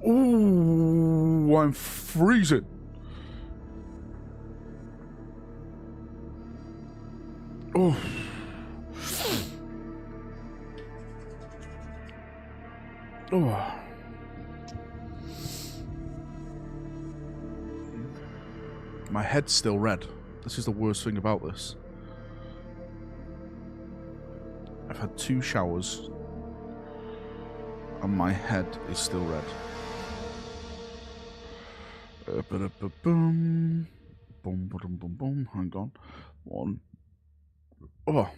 Ooh, I'm freezing. Oh. Oh. My head's still red. This is the worst thing about this. I've had 2 showers and my head is still red. Boom, boom, boom, boom, boom. Hang on. 1. Oh.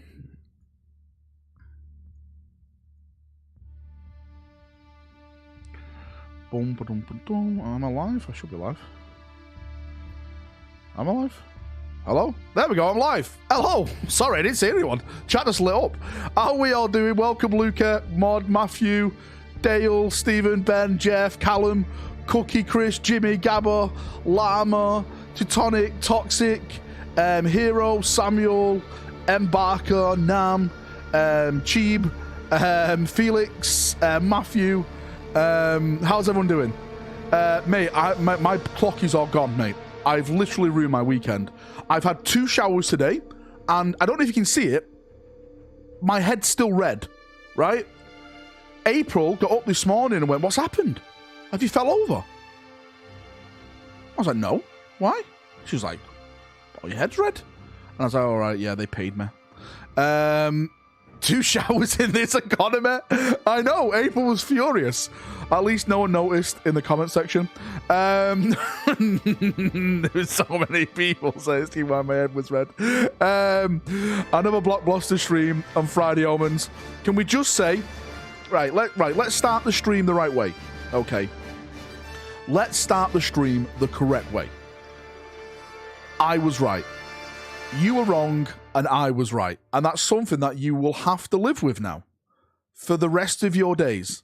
Boom, boom, boom, boom. Am I live? I should be live. I'm alive. Hello? There we go, I'm live. Hello. Sorry, I didn't see anyone. Chat just lit up. How are we all doing? Welcome, Luca, Mod, Matthew, Dale, Stephen, Ben, Jeff, Callum, Cookie, Chris, Jimmy, Gabba, Llama, Teutonic, Toxic, Hero, Samuel, Barker, Nam, Cheeb, Felix, Matthew. How's everyone doing? Mate, my clock is all gone, mate. I've literally ruined my weekend. I've had 2 showers today, and I don't know if you can see it. My head's still red, right? April got up this morning and went, "What's happened? Have you fell over?" I was like, "No. Why?" She was like, "Oh, your head's red." And I was like, "All right, yeah, they paid me." 2 showers in this economy. I know, April was furious. At least no one noticed in the comment section. There was so many people saying why my head was red. Another Blockbuster stream on Friday Omens. Can we just say, let's start the stream the right way. Okay. Let's start the stream the correct way. I was right. You were wrong, and I was right. And that's something that you will have to live with now for the rest of your days.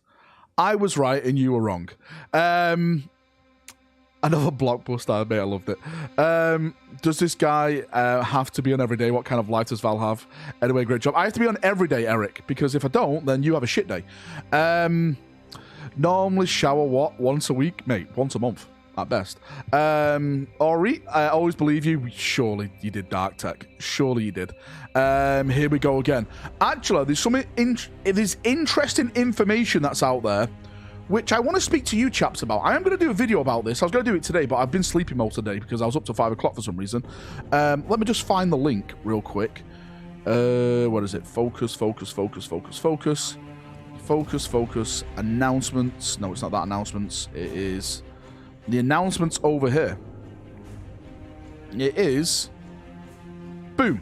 I was right, and you were wrong. Another Blockbuster, mate, I loved it. Does this guy have to be on every day? What kind of life does Val have? Anyway, great job. I have to be on every day, Eric, because if I don't, then you have a shit day. Normally shower, what? Once a week? Mate, once a month. At best. Ori, I always believe you. Surely you did Dark Tech. Surely you did. Here we go again. Actually, there's there's interesting information that's out there, which I want to speak to you chaps about. I am going to do a video about this. I was going to do it today, but I've been sleeping most of the day because I was up to 5 o'clock for some reason. Let me just find the link real quick. What is it? Focus. Announcements. No, it's not that announcements. It is... the announcement's over here. It is... boom.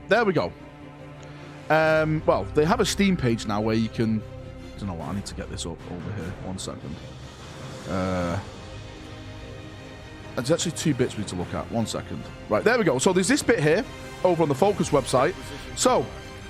There we go. Well, they have a Steam page now where you can... I don't know what, I need to get this up over here. 1 second. There's actually 2 bits we need to look at. 1 second. Right, there we go. So there's this bit here over on the Focus website. So...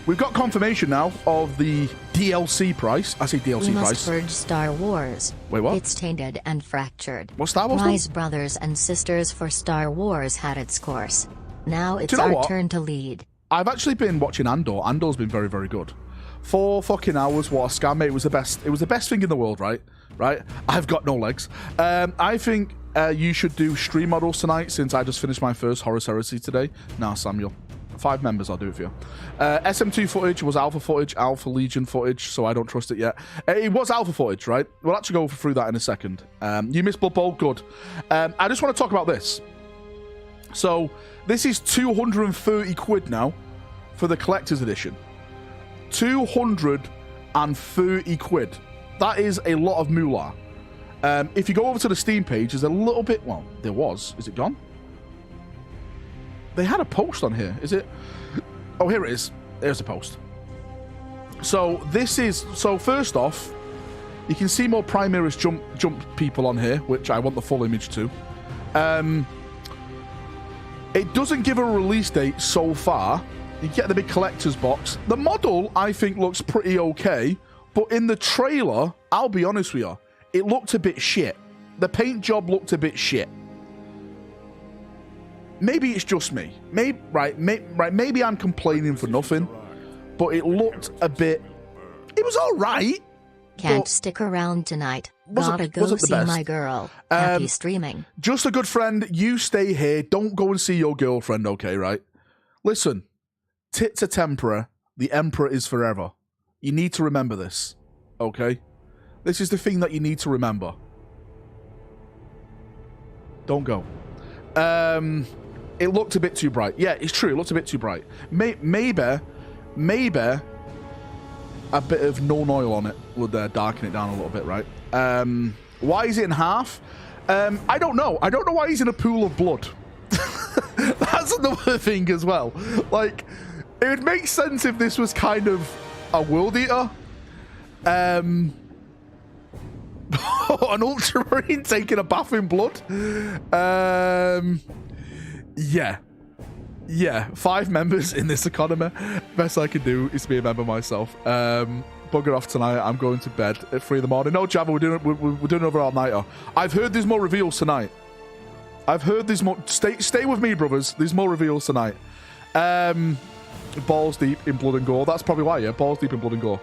we've got confirmation now of the DLC price. I say DLC price. We must purge Star Wars. Wait, what? It's tainted and fractured. What's Star Wars? Rise brothers and sisters for Star Wars had its course. Now it's our turn to lead. I've actually been watching Andor. Andor's been very, very good. 4 fucking hours, what a scam, mate. It was the best. It was the best thing in the world, right? Right? I've got no legs. I think you should do stream models tonight since I just finished my first Horus Heresy today. Nah, Samuel. 5 members, I'll do it for you. SM2 footage was alpha footage, Alpha Legion footage, so I don't trust it yet. It was alpha footage, right? We'll actually go through that in a second. You missed Blood Bowl, good. I just want to talk about this. So, this is 230 quid now for the collector's edition. 230 quid. That is a lot of moolah. If you go over to the Steam page, there's a little bit... well, there was. Is it gone? They had a post on here. Is it? Oh, here it is. There's the post. So this is... so first off, you can see more Primaris jump people on here, which I want the full image to. It doesn't give a release date so far. You get the big collector's box. The model, I think, looks pretty okay. But in the trailer, I'll be honest with you, it looked a bit shit. The paint job looked a bit shit. Maybe it's just me. Maybe I'm complaining for nothing, but it looked a bit... it was all right. Can't stick around tonight. Gotta go see my girl. Happy streaming. Just a good friend. You stay here. Don't go and see your girlfriend, okay, right? Listen, tits are temporary. The emperor is forever. You need to remember this, okay? This is the thing that you need to remember. Don't go. It looked a bit too bright. Yeah, it's true. It looked a bit too bright. Maybe a bit of known oil on it would darken it down a little bit, right? Why is it in half? I don't know. I don't know why he's in a pool of blood. That's another thing as well. Like, it would make sense if this was kind of a world eater. An ultramarine taking a bath in blood. Yeah, 5 members in this economy. Best I can do is be a member myself. Bugger off tonight. I'm going to bed at 3 in the morning. No, Java, we're doing another all-nighter. I've heard there's more reveals tonight. I've heard there's more. Stay with me, brothers. There's more reveals tonight. Balls deep in blood and gore. That's probably why, yeah. Balls deep in blood and gore.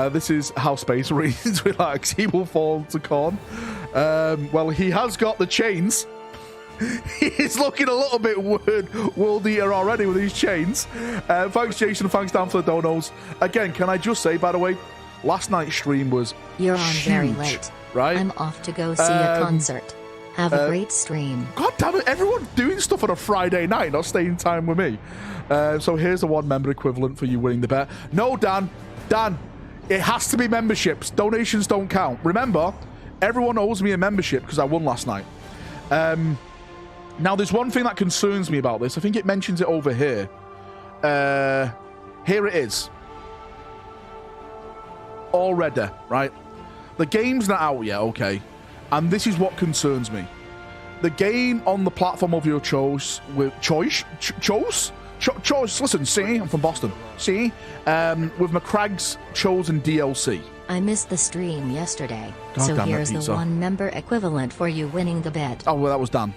This is how Space Marines relax. He will fall to corn. Well, he has got the chains. He's looking a little bit world eater already with these chains. Thanks, Jason. Thanks, Dan, for the donos. Again, can I just say, by the way, last night's stream was You're on huge, very late. Right? I'm off to go see a concert. Have a great stream. God damn it, everyone's doing stuff on a Friday night, not staying time with me. So here's a 1-member equivalent for you winning the bet. No, Dan, it has to be memberships. Donations don't count. Remember, everyone owes me a membership because I won last night. Now, there's one thing that concerns me about this. I think it mentions it over here. Here it is. Already, right? The game's not out yet, okay? And this is what concerns me. The game on the platform of your choice, listen, see, I'm from Boston. See? With McCragg's chosen DLC. I missed the stream yesterday, God so damn it, here's the pizza. 1-member equivalent for you winning the bet. Oh, well, that was Dan.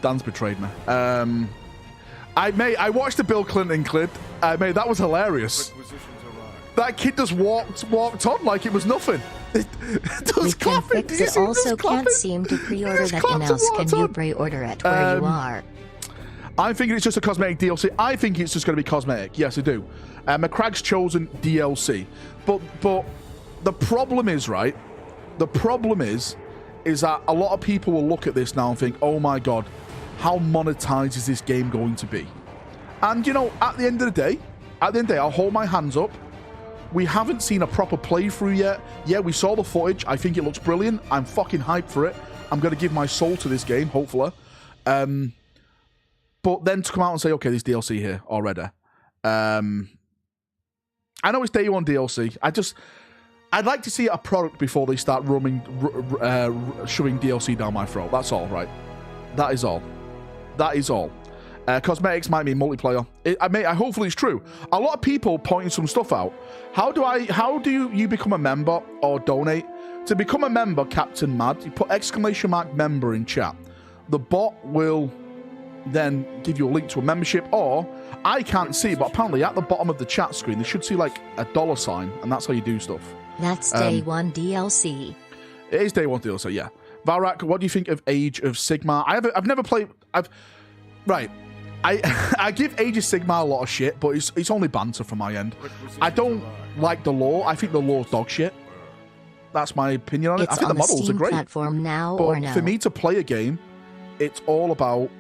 Dan's betrayed me. I watched the Bill Clinton clip. Mate, that was hilarious. That kid just walked on like it was nothing. We can fix it. Also can't seem to pre-order that in-house. Can you pre-order it where you are? I'm thinking it's just a cosmetic DLC. I think it's just going to be cosmetic. Yes, I do. McCragg's chosen DLC. But the problem is, right? The problem is that a lot of people will look at this now and think, oh my God, how monetized is this game going to be? And, you know, at the end of the day, I'll hold my hands up. We haven't seen a proper playthrough yet. Yeah, we saw the footage. I think it looks brilliant. I'm fucking hyped for it. I'm going to give my soul to this game, hopefully. But then to come out and say, okay, there's DLC here already. I know it's day 1 DLC. I'd like to see a product before they start shoving DLC down my throat. That's all, right? That is all. Cosmetics might mean multiplayer. Hopefully it's true. A lot of people pointing some stuff out. How do you become a member or donate? To become a member, Captain Mad, you put ! member in chat. The bot will then give you a link to a membership, or I can't see, but apparently at the bottom of the chat screen, they should see like a $sign, and that's how you do stuff. That's day 1 DLC. It is day 1 DLC, yeah. Valrak, what do you think of Age of Sigmar? I've never played. Right. I give Age of Sigmar a lot of shit, but it's only banter from my end. I don't like the lore. I think the lore's dog shit. That's my opinion on it. I think the models are great. Platform now but or no? For me to play a game, it's all about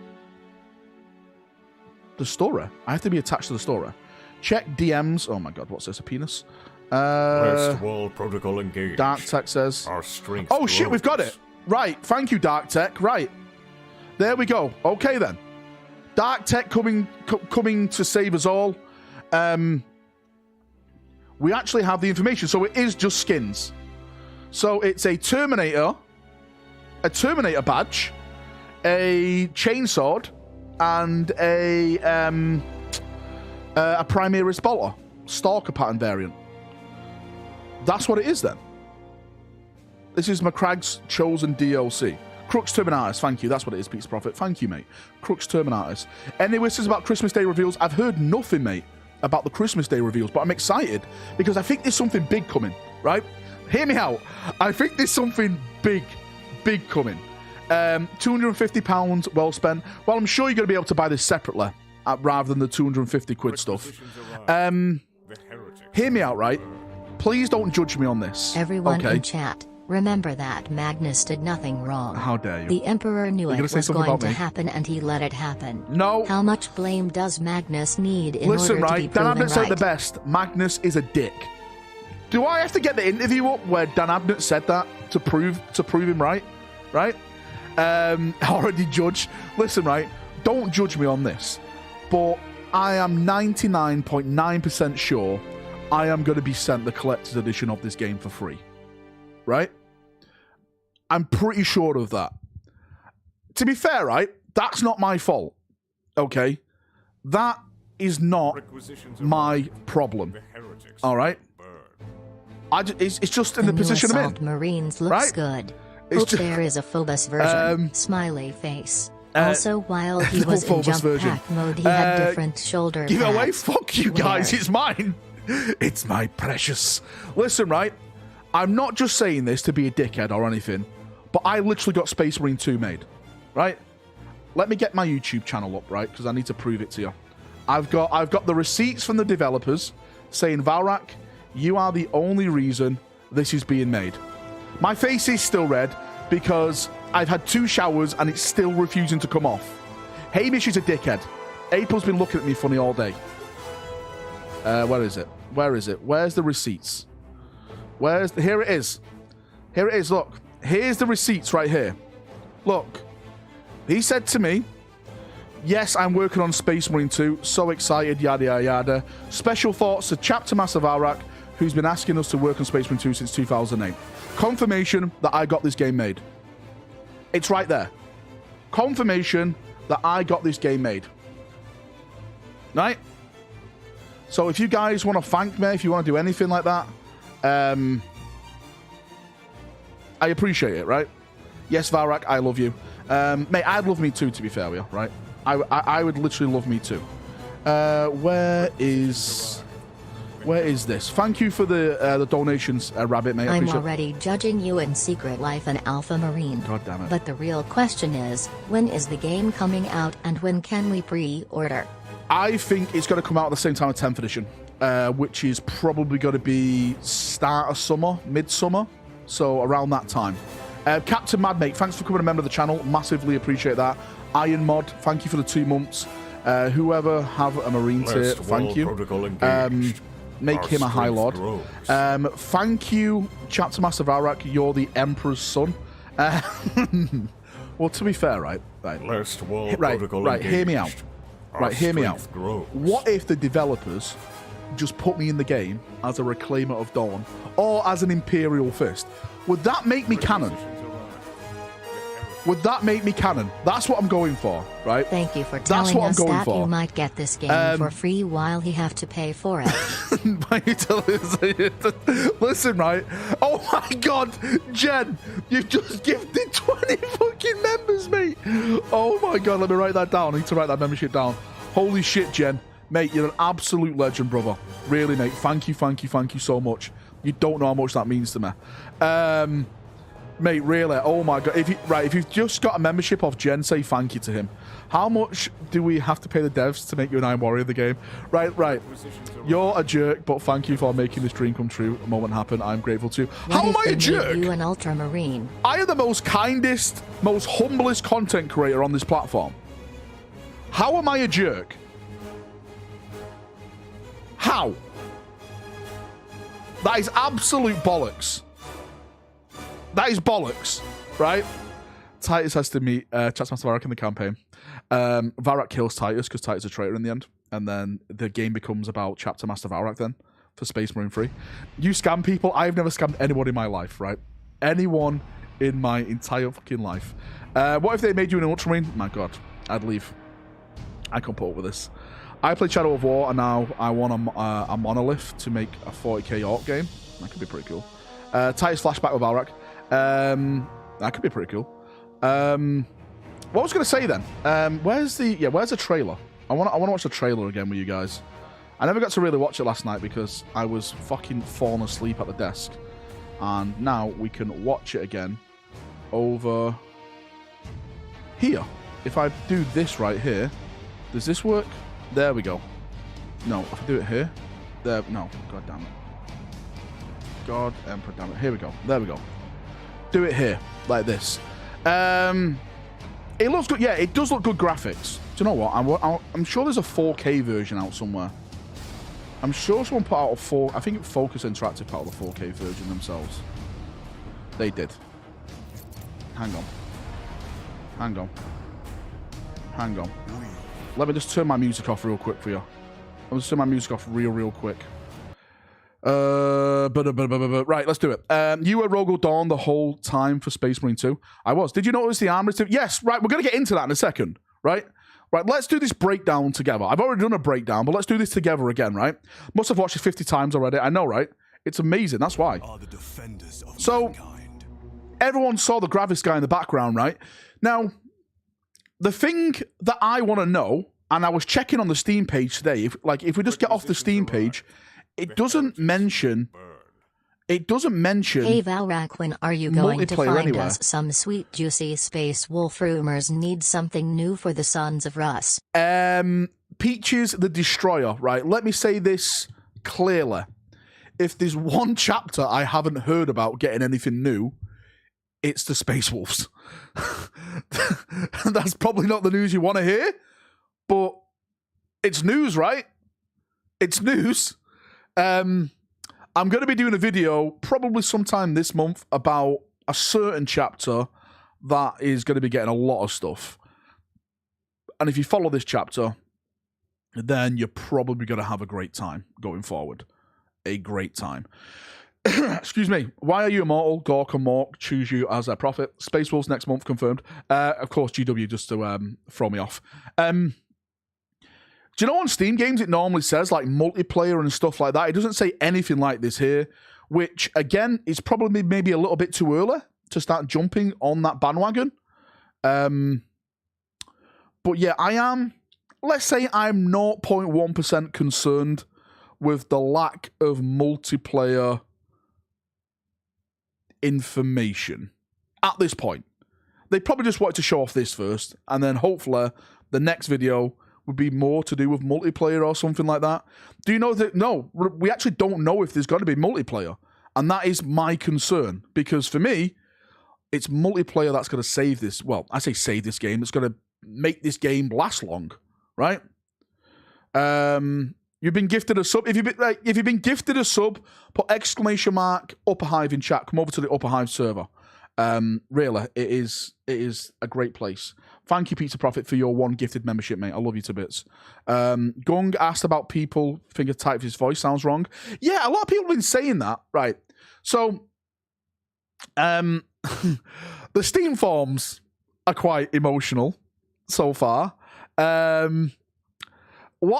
the story. I have to be attached to the story. Check DMs. Oh my God, what's this? A penis? Rest wall protocol engaged. Dark Tech says. Our strength. Oh shit, we've got it. Right. Thank you, Dark Tech. Right. There we go. Okay then. Dark Tech coming to save us all. We actually have the information, so it is just skins. So it's a Terminator badge, a chainsword, and a Primaris bolter, Stalker pattern variant. That's what it is then. This is McCragg's chosen DLC. Crux Terminatus, thank you. That's what it is, Pete's Prophet. Thank you, mate. Crux Terminatus. Any whispers about Christmas Day reveals? I've heard nothing, mate, about the Christmas Day reveals, but I'm excited because I think there's something big coming, right? Hear me out. I think there's something big coming. £250 well spent. Well, I'm sure you're going to be able to buy this separately rather than the 250 quid stuff. Hear me out, right? Please don't judge me on this. Everyone in chat, remember that Magnus did nothing wrong. How dare you? The Emperor knew it was going to happen and he let it happen. No. How much blame does Magnus need in order to be proven Dan Abnett said right? the best. Magnus is a dick. Do I have to get the interview up where Dan Abnett said that to prove him right? Right? Already judged. Listen, right? Don't judge me on this. But I am 99.9% sure I am going to be sent the collector's edition of this game for free. Right? I'm pretty sure of that. To be fair, right? That's not my fault. Okay? That is not my problem. All right? It's just in the position I'm in. Marines looks right? Good. Hope there is a Phobos version. Smiley face. Also, while he was in jump pack mode, he had different shoulder pads. Give it away? Fuck you guys. It's mine. It's my precious. Listen, right? I'm not just saying this to be a dickhead or anything, but I literally got Space Marine 2 made. Right? Let me get my YouTube channel up, right? Because I need to prove it to you. I've got the receipts from the developers saying, Valrak, you are the only reason this is being made. My face is still red because I've had 2 showers and it's still refusing to come off. Hamish is a dickhead. April's been looking at me funny all day. Where is it? Where is it? Where's the receipts? Here it is. Here it is, look. Here's the receipts right here. Look. He said to me, yes, I'm working on Space Marine 2. So excited, yada, yada, yada. Special thoughts to Chapter Master Valrak, who's been asking us to work on Space Marine 2 since 2008. Confirmation that I got this game made. It's right there. Confirmation that I got this game made. Right? So if you guys want to thank me, if you want to do anything like that, I appreciate it, right? Yes, Valrak, I love you. Mate, I'd love me too, to be fair with you, right? I would literally love me too. Where is this? Thank you for the donations, Rabbit, mate. I'm already judging you in Secret Life and Alpha Marine. God damn it. But the real question is, when is the game coming out and when can we pre-order? I think it's going to come out at the same time as 10th edition, which is probably going to be start of summer, midsummer, so around that time. Captain Madmate, thanks for becoming a member of the channel. Massively appreciate that. Iron Mod, thank you for the 2 months. Whoever have a Marine tier, thank you. Make him a High Lord. Thank you, Chapter Master Valrak. You're the Emperor's son. Well, to be fair, right, hear me out. Right, hear me out. What if the developers just put me in the game as a Reclaimer of Dawn or as an Imperial Fist? Would that make me canon? Would that make me canon? That's what I'm going for, right? Thank you for telling us that you might get this game for free while he have to pay for it. Listen, right? Oh my God, Jen, you've just gifted 20 fucking members, mate. Oh my God, let me write that down. I need to write that membership down. Holy shit, Jen. Mate, you're an absolute legend, brother. Really, mate. Thank you so much. You don't know how much that means to me. Mate, really, oh my God. If you've just got a membership off Jen, say thank you to him. How much do we have to pay the devs to make you an Iron Warrior of the game? Right. You're a jerk, but thank you for making this dream come true. A moment happen. I'm grateful to you. How am I a jerk? You an Ultramarine. I am the most kindest, most humblest content creator on this platform. How am I a jerk? How? That is absolute bollocks. That is bollocks, right? Titus has to meet Chapter Master Valrak in the campaign. Valrak kills Titus because Titus is a traitor in the end. And then the game becomes about Chapter Master Valrak then for Space Marine 3. You scam people. I've never scammed anyone in my life, right? Anyone in my entire fucking life. What if they made you an Ultramarine? My God, I'd leave. I can't put up with this. I played Shadow of War and now I want a monolith to make a 40k Orc game. That could be pretty cool. Titus flashback with Valrak. That could be pretty cool. What was I going to say then? Where's the trailer? I want to watch the trailer again with you guys. I never got to really watch it last night because I was fucking falling asleep at the desk. And now we can watch it again over here. If I do this right here, does this work? There we go. No, if I do it here, there, no, god damn it. God, Emperor, damn it. Here we go. There we go. Do it here, like this. It looks good. Yeah, it does look good graphics. Do you know what? I'm sure there's a 4K version out somewhere. I'm sure someone put out a 4... I think Focus Interactive put out the 4K version themselves. They did. Hang on. Hang on. Hang on. Let me just turn my music off real quick for you. Let me just turn my music off real quick. Right, let's do it. You were Rogal Dawn the whole time for Space Marine 2? I was. Did you notice the armorist? Yes, right, we're going to get into that in a second, right? Right, let's do this breakdown together. I've already done a breakdown, but let's do this together again, right? Must have watched it 50 times already. I know, right? It's amazing, that's why. So, everyone saw the graphics guy in the background, right? Now, the thing that I want to know, and I was checking on the Steam page today, if we just get off the Steam page, it doesn't mention... Hey Valrak, when are you going to find us some sweet juicy space wolf rumors? Need something new for the Sons of Russ. Peaches the Destroyer, right? Let me say this clearly. If there's one chapter I haven't heard about getting anything new, it's the Space Wolves. That's probably not the news you want to hear, but it's news, right? It's news. I'm going to be doing a video probably sometime this month about a certain chapter that is going to be getting a lot of stuff. And if you follow this chapter, then you're probably going to have a great time going forward. A great time. Excuse me. Why are you immortal? Gork and Mork choose you as their prophet. Space Wolves next month, confirmed. Of course, GW just to throw me off. Do you know on Steam games it normally says like multiplayer and stuff like that? It doesn't say anything like this here, which again is probably maybe a little bit too early to start jumping on that bandwagon. But yeah, I am, let's say I'm 0.1% concerned with the lack of multiplayer information at this point. They probably just wanted to show off this first, and then hopefully the next video would be more to do with multiplayer or something like that. Do you know that? No, we actually don't know if there's going to be multiplayer. And that is my concern. Because for me, it's multiplayer that's going to save this. Well, I say save this game. It's going to make this game last long. Right? You've been gifted a sub. If you've been gifted a sub, put exclamation mark Upper Hive in chat. Come over to the Upper Hive server. Really, it is a great place. Thank you, Pizza Prophet, for your one gifted membership, mate. I love you to bits. Gung asked about people think a type of his voice sounds wrong. Yeah, a lot of people have been saying that. Right. So, the Steam forums are quite emotional so far. What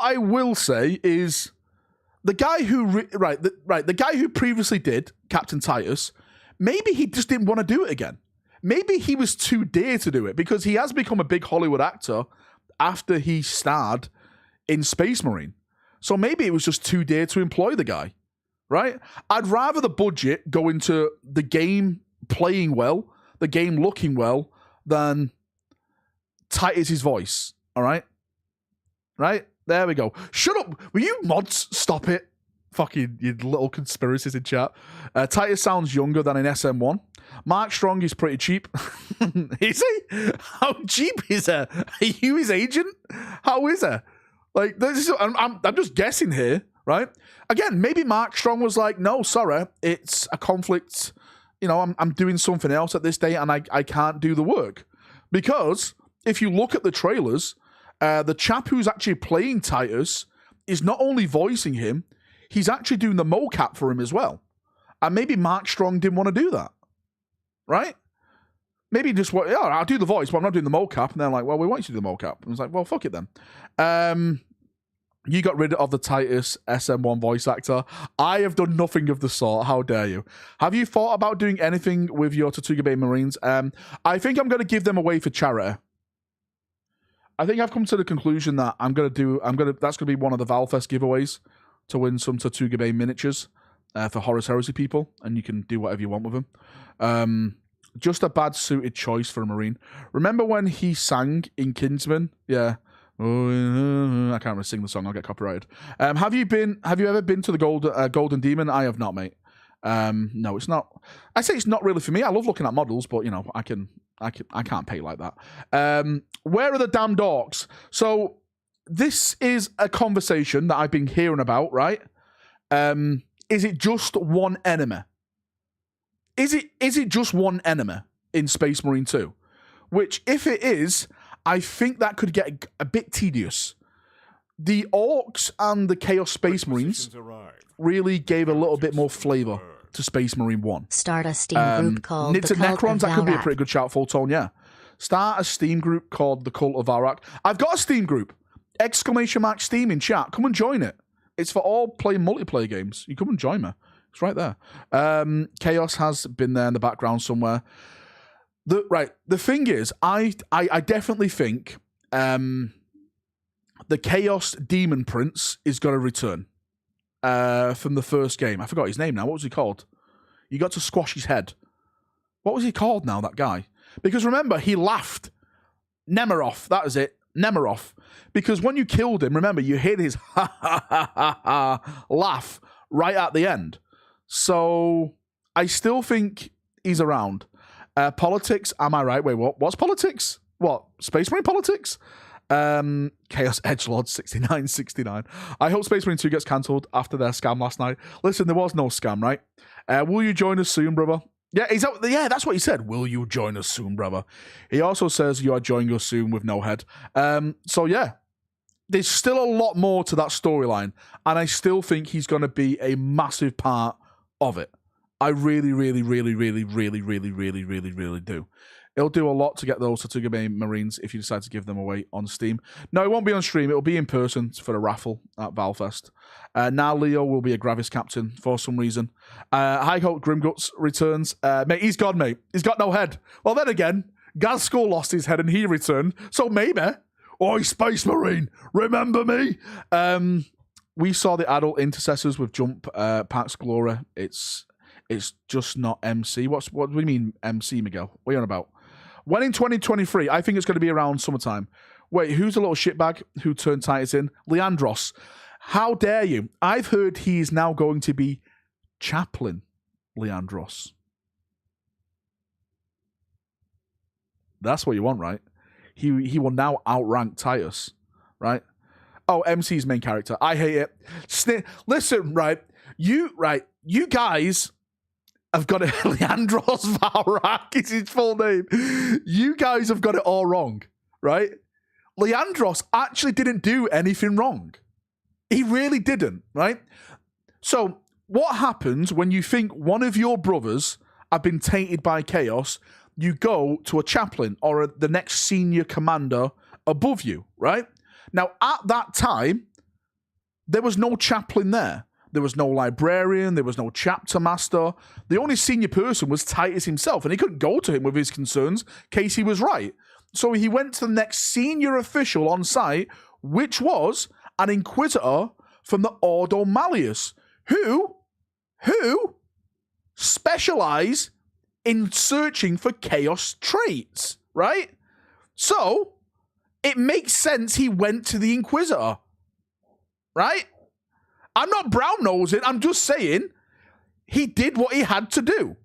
I will say is the guy who the guy who previously did Captain Titus, maybe he just didn't want to do it again. Maybe he was too dear to do it because he has become a big Hollywood actor after he starred in Space Marine. So maybe it was just too dear to employ the guy, right? I'd rather the budget go into the game playing well, the game looking well, than Titus's voice, all right? Right? There we go. Shut up. Will you mods stop it? Fucking you little conspiracies in chat. Titus sounds younger than in SM1. Mark Strong is pretty cheap. Is he? How cheap is he? Are you his agent? How is he? Like, this is, I'm just guessing here, right? Again, maybe Mark Strong was like, no, sorry, it's a conflict. You know, I'm doing something else at this day and I can't do the work. Because if you look at the trailers, the chap who's actually playing Titus is not only voicing him, he's actually doing the mocap for him as well. And maybe Mark Strong didn't want to do that. Right? Maybe just, yeah, I'll do the voice, but I'm not doing the mocap. And they're like, well, we want you to do the mocap. And I was like, well, fuck it then. You got rid of the Titus SM1 voice actor. I have done nothing of the sort. How dare you? Have you thought about doing anything with your Tortuga Bay Marines? I think I'm going to give them away for charity. I think I've come to the conclusion that that's going to be one of the Valfest giveaways to win some Tortuga Bay miniatures. for Horus Heresy people, and you can do whatever you want with him. Just a bad suited choice for a Marine. Remember when he sang in Kinsman? Yeah. I can't really sing the song. I'll get copyrighted. Have you ever been to the Golden Demon? I have not, mate. No, it's not. I say it's not really for me. I love looking at models, but you know, I can't pay like that. Where are the damn dorks? So this is a conversation that I've been hearing about, right? Is it just one enemy? Is it just one enemy in Space Marine 2? Which, if it is, I think that could get a bit tedious. The Orcs and the Chaos Space Marines really gave a little bit more flavor to Space Marine 1. Start a Steam group called Nids the and Cult Necrons, of that could be a Valrak. pretty good shout, full tone, yeah. Start a Steam group called the Cult of Valrak. I've got a Steam group. ! Steam in chat. Come and join it. It's for all playing multiplayer games. You come and join me. It's right there. Chaos has been there in the background somewhere. The thing is, I definitely think the Chaos Demon Prince is going to return from the first game. I forgot his name now. What was he called? You got to squash his head. What was he called now, that guy? Because remember, he laughed. Nemiroff, that was it. Nemiroff. Because when you killed him, remember, you hit his ha ha ha ha ha laugh right at the end. So I still think he's around. Politics, am I right? Wait, what? What's politics? What? Space Marine politics? Chaos Edgelord 6969. I hope Space Marine 2 gets cancelled after their scam last night. Listen, there was no scam, right? Will you join us soon, brother? Yeah, that's what he said. Will you join us soon, brother? He also says you are joining us soon with no head. So yeah, there's still a lot more to that storyline, and I still think he's going to be a massive part of it. I really, really, really, really, really, really, really, really, really do. It'll do a lot to get those Tatugame Marines if you decide to give them away on Steam. No, it won't be on stream. It'll be in person for a raffle at Valfest. Now Leo will be a Gravis captain for some reason. High Hope Grimguts returns. Mate, he's gone, mate. He's got no head. Well, then again, Gazskull lost his head and he returned. So maybe. Oi, Space Marine, remember me? We saw the adult intercessors with Jump Pax Glory. It's just not MC. What do we mean MC, Miguel? What are you on about? When in 2023, I think it's going to be around summertime. Wait, who's the little shitbag who turned Titus in? Leandros. How dare you? I've heard he's now going to be Chaplain Leandros. That's what you want, right? He will now outrank Titus, right? Oh, MC's main character. I hate it. Listen, right? You guys have got it. Leandros Valrak is his full name. You guys have got it all wrong, right? Leandros actually didn't do anything wrong. He really didn't, right? So what happens when you think one of your brothers have been tainted by chaos? You go to a chaplain or the next senior commander above you, right? Now, at that time, there was no chaplain there. There was no librarian. There was no chapter master. The only senior person was Titus himself, and he couldn't go to him with his concerns in case he was right. So he went to the next senior official on site, which was an inquisitor from the Ordo Malleus, who specialize in searching for chaos traits, right? So it makes sense he went to the inquisitor, right? I'm not brown-nosing. I'm just saying he did what he had to do.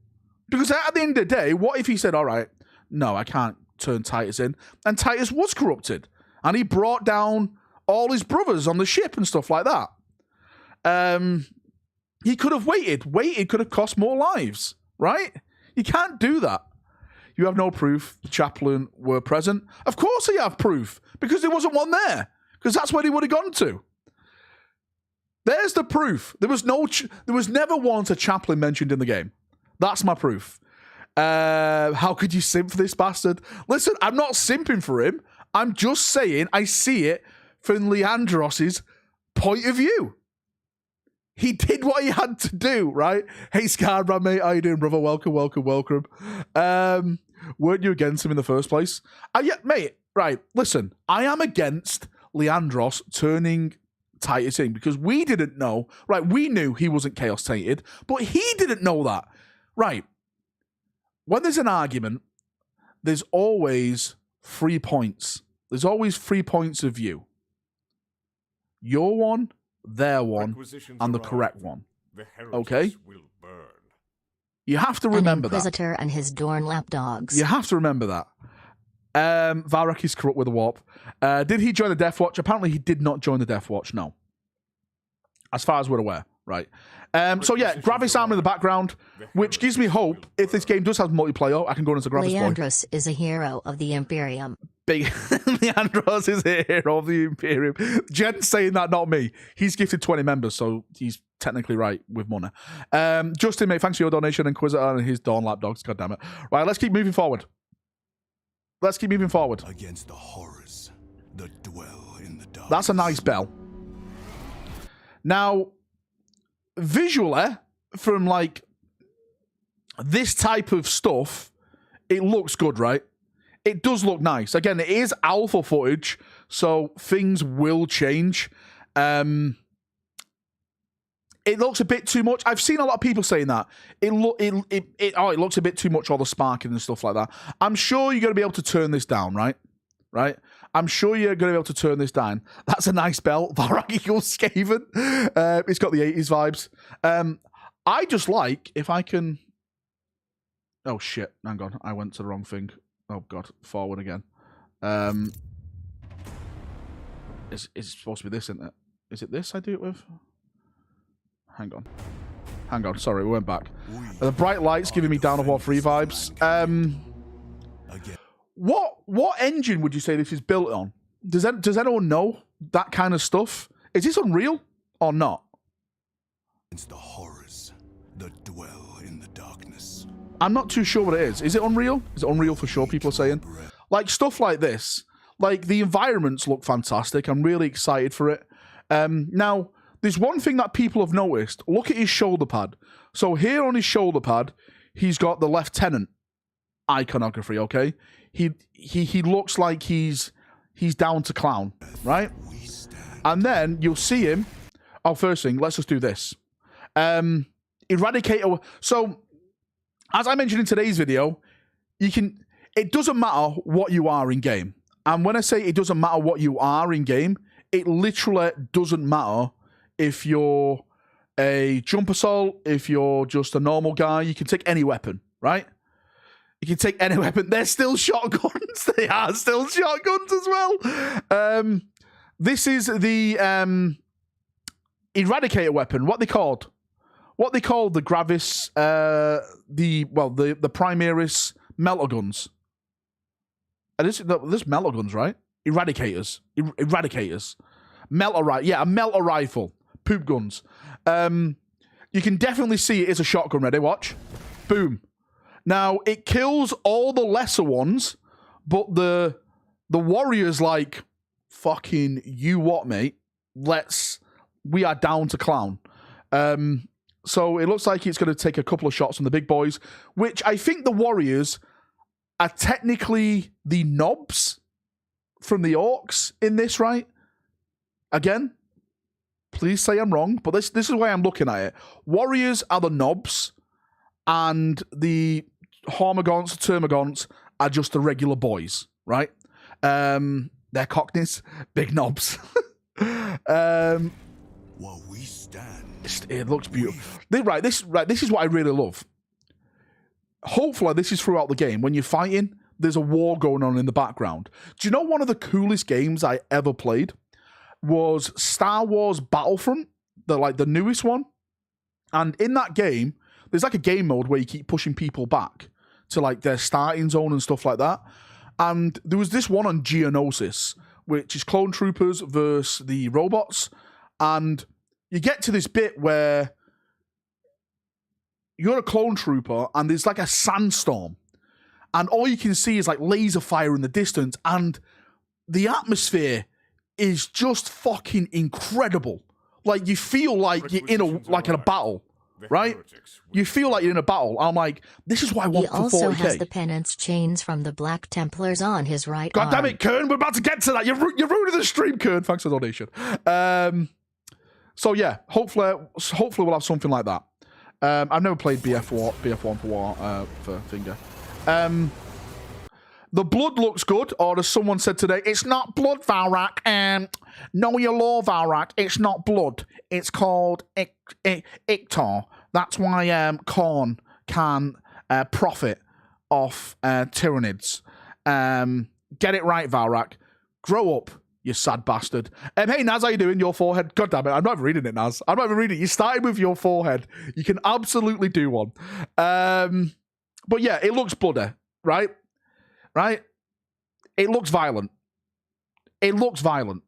Because at the end of the day, what if he said, all right, no, I can't turn Titus in. And Titus was corrupted. And he brought down all his brothers on the ship and stuff like that. He could have waited. Waited could have cost more lives, right? You can't do that. You have no proof the chaplain were present. Of course he have proof. Because there wasn't one there. Because that's where he would have gone to. There's the proof. There was never once a chaplain mentioned in the game. That's my proof. How could you simp for this bastard? Listen, I'm not simping for him. I'm just saying I see it from Leandros' point of view. He did what he had to do, right? Hey, Scarbrand, mate. How you doing, brother? Welcome. Weren't you against him in the first place? Yeah, mate, right. Listen, I am against Leandros turning tightest thing because we didn't know, right? We knew he wasn't chaos tainted, but he didn't know that, right? When there's an argument, there's always 3 points. There's always 3 points of view. Your one, their one, and the correct one. Okay? You have to remember that. Inquisitor and his Dorn lapdogs. You have to remember that. Valrak is corrupt with a warp. Did he join the Death Watch? Apparently he did not join the Death Watch, no. As far as we're aware, right? So yeah, Gravis armor in the background, which gives me hope. If this game does have multiplayer, I can go into Gravis boy. Leandros is a hero of the Imperium. Big Leandros is a hero of the Imperium. Jen's saying that, not me. He's gifted 20 members, so he's technically right with money. Justin, mate, thanks for your donation. Inquisitor and his Dawn lapdogs. God damn it. Right, let's keep moving forward. Let's keep moving forward. Against the horrors that dwell in the dark. That's a nice bell. Now, visually, from like this type of stuff, it looks good, right? It does look nice. Again, it is alpha footage, so things will change. It looks a bit too much. I've seen a lot of people saying that. It looks a bit too much, all the sparking and stuff like that. I'm sure you're going to be able to turn this down, right? Right? I'm sure you're going to be able to turn this down. That's a nice bell. Valrak equals Skaven. It's got the 80s vibes. I just like, if I can... Oh, shit. Hang on. I went to the wrong thing. Oh, God. Forward again. It's supposed to be this, isn't it? Is it this I do it with? Hang on. Hang on. Sorry, we went back. The bright lights giving me Dawn of War 3 vibes. What engine would you say this is built on? Does anyone know that kind of stuff? Is this Unreal or not? It's the horrors that dwell in the darkness. I'm not too sure what it is. Is it Unreal? Is it Unreal for sure, people are saying? Like, stuff like this. Like, the environments look fantastic. I'm really excited for it. Now, there's one thing that people have noticed. Look at his shoulder pad. So here on his shoulder pad, he's got the Lieutenant iconography, okay? He looks like he's down to clown, right? And then you'll see him. Oh, first thing, let's just do this. Eradicator. So, as I mentioned in today's video, it doesn't matter what you are in game. And when I say it doesn't matter what you are in game, it literally doesn't matter if you're a jump assault, if you're just a normal guy. You can take any weapon, right? You can take any weapon. They're still shotguns. They are still shotguns as well. This is the Eradicator weapon. What they called? What they called the Gravis, the Primaris melter guns. There's melter guns, right? Eradicators. Eradicators. A melter rifle. Poop guns. You can definitely see it is a shotgun. Ready? Watch. Boom. Now, it kills all the lesser ones, but the warrior's like, fucking you what, mate? We are down to clown. So it looks like it's going to take a couple of shots on the big boys, which I think the warriors are technically the knobs from the orcs in this, right? Again, please say I'm wrong, but this is the way I'm looking at it. Warriors are the knobs, and the Hormagaunts, Termagaunts are just the regular boys, right? They're cockneys, big knobs. While we stand, it looks beautiful. This is what I really love. Hopefully, this is throughout the game. When you're fighting, there's a war going on in the background. Do you know one of the coolest games I ever played was Star Wars Battlefront, the newest one? And in that game, there's like a game mode where you keep pushing people back to like their starting zone and stuff like that. And there was this one on Geonosis, which is clone troopers versus the robots. And you get to this bit where you're a clone trooper and there's like a sandstorm. And all you can see is like laser fire in the distance. And the atmosphere is just fucking incredible. Like you feel like you're in a battle. Right? You feel like you're in a battle. I'm like, this is what I want for 40k. He also has the penance chains from the Black Templars on his right arm. God damn it, Kern, we're about to get to that. You're ruining the stream, Kern. Thanks for the donation. So yeah, hopefully we'll have something like that. I've never played BF1 for Finger. The blood looks good, or as someone said today, it's not blood, Valrak. Know your law, Valrak. It's not blood. It's called Ictar. That's why Khorne can profit off Tyranids. Get it right, Valrak. Grow up, you sad bastard. Hey, Naz, how you doing? Your forehead. God damn it, I'm not even reading it, Naz. I'm not even reading it. You started with your forehead. You can absolutely do one. But yeah, it looks bloody, right? Right? It looks violent. It looks violent,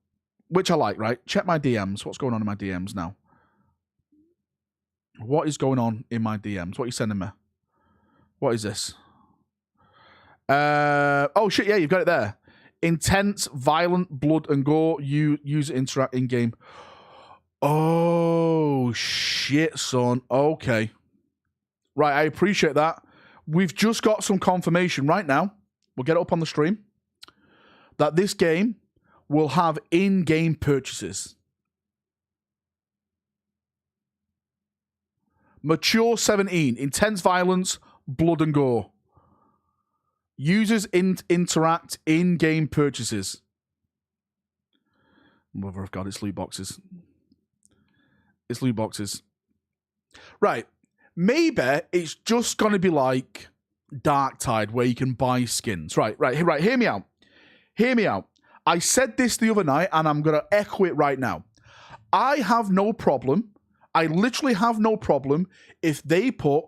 which I like, right? Check my DMs. What's going on in my DMs now? What is going on in my DMs? What are you sending me? What is this? Oh, shit, yeah, you've got it there. Intense, violent, blood and gore. You use it, interact in-game. Oh, shit, son. Okay. Right, I appreciate that. We've just got some confirmation right now. We'll get it up on the stream. That this game will have in-game purchases. Mature 17. Intense violence, blood and gore. Users interact in-game purchases. Mother of God, it's loot boxes. It's loot boxes. Right. Maybe it's just going to be like Darktide, where you can buy skins. Right. Hear me out. Hear me out. I said this the other night, and I'm going to echo it right now. I have no problem. I literally have no problem if they put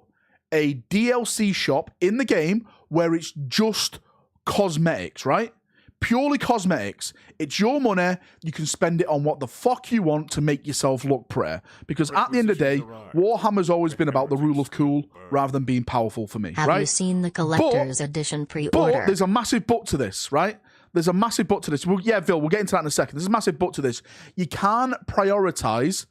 a DLC shop in the game where it's just cosmetics, right? Purely cosmetics. It's your money. You can spend it on what the fuck you want to make yourself look pretty. Because at the end of the day, Warhammer's always been about the rule of cool rather than being powerful for me, Have right? you seen the collector's edition pre-order? But there's a massive but to this, right? There's a massive but to this. Well, yeah, Phil, we'll get into that in a second. There's a massive but to this. You can't prioritize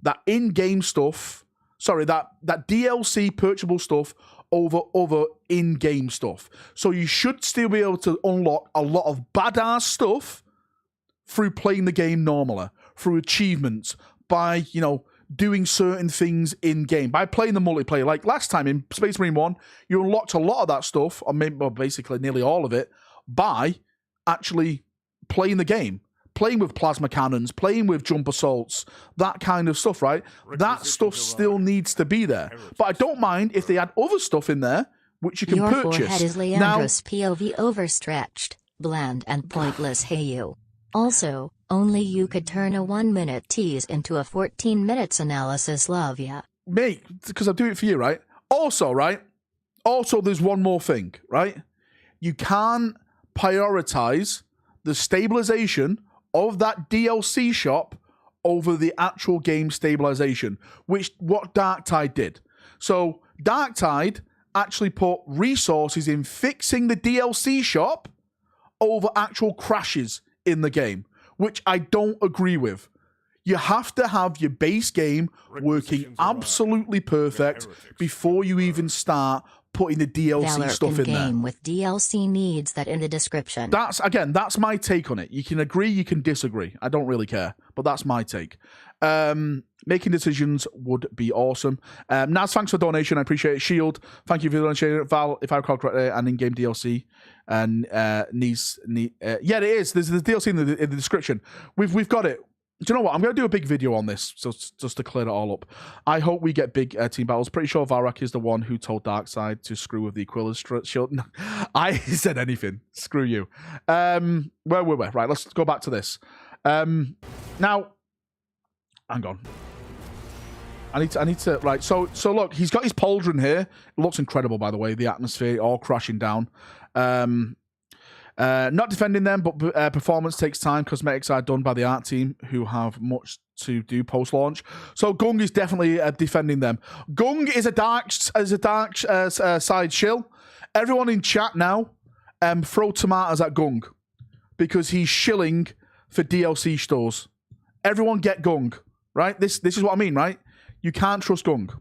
that in-game stuff, that DLC purchasable stuff over other in-game stuff. So you should still be able to unlock a lot of badass stuff through playing the game normally, through achievements, by, doing certain things in-game, by playing the multiplayer. Like last time in Space Marine 1, you unlocked a lot of that stuff, or basically nearly all of it, by actually playing the game. Playing with plasma cannons, playing with jump assaults, that kind of stuff, right? That stuff still needs to be there. But I don't mind if they add other stuff in there, which you can Your purchase. Your forehead is Leandra's POV overstretched, bland and pointless, hey you. Also, only you could turn a 1-minute tease into a 14 minutes analysis, love ya. Mate, because I do it for you, right? Also, there's one more thing, right? You can't prioritize the stabilization of that DLC shop over the actual game stabilization, which what Darktide did. So Darktide actually put resources in fixing the DLC shop over actual crashes in the game, which I don't agree with. You have to have your base game working absolutely perfect before you even start putting the DLC Valrak stuff in there. Game with DLC needs that in the description. That's my take on it. You can agree, you can disagree. I don't really care, but that's my take. Making decisions would be awesome. Naz, thanks for the donation. I appreciate it. Shield, thank you for the donation. Val, if I recall correctly, an in-game DLC. And yeah, it is. There's the DLC in the description. We've got it. Do you know what? I'm going to do a big video on this, just to clear it all up. I hope we get big team battles. Pretty sure Valrak is the one who told Darkseid to screw with the Aquila's shield. No, I said anything. Screw you. Where were we? Right, let's go back to this. Now, hang on. I need to, right, so look, he's got his pauldron here. It looks incredible, by the way, the atmosphere all crashing down. Not defending them, but performance takes time. Cosmetics are done by the art team, who have much to do post-launch. So Gung is definitely defending them. Gung is a dark side shill. Everyone in chat now, throw tomatoes at Gung because he's shilling for DLC stores. Everyone get Gung, right? This is what I mean, right? You can't trust Gung.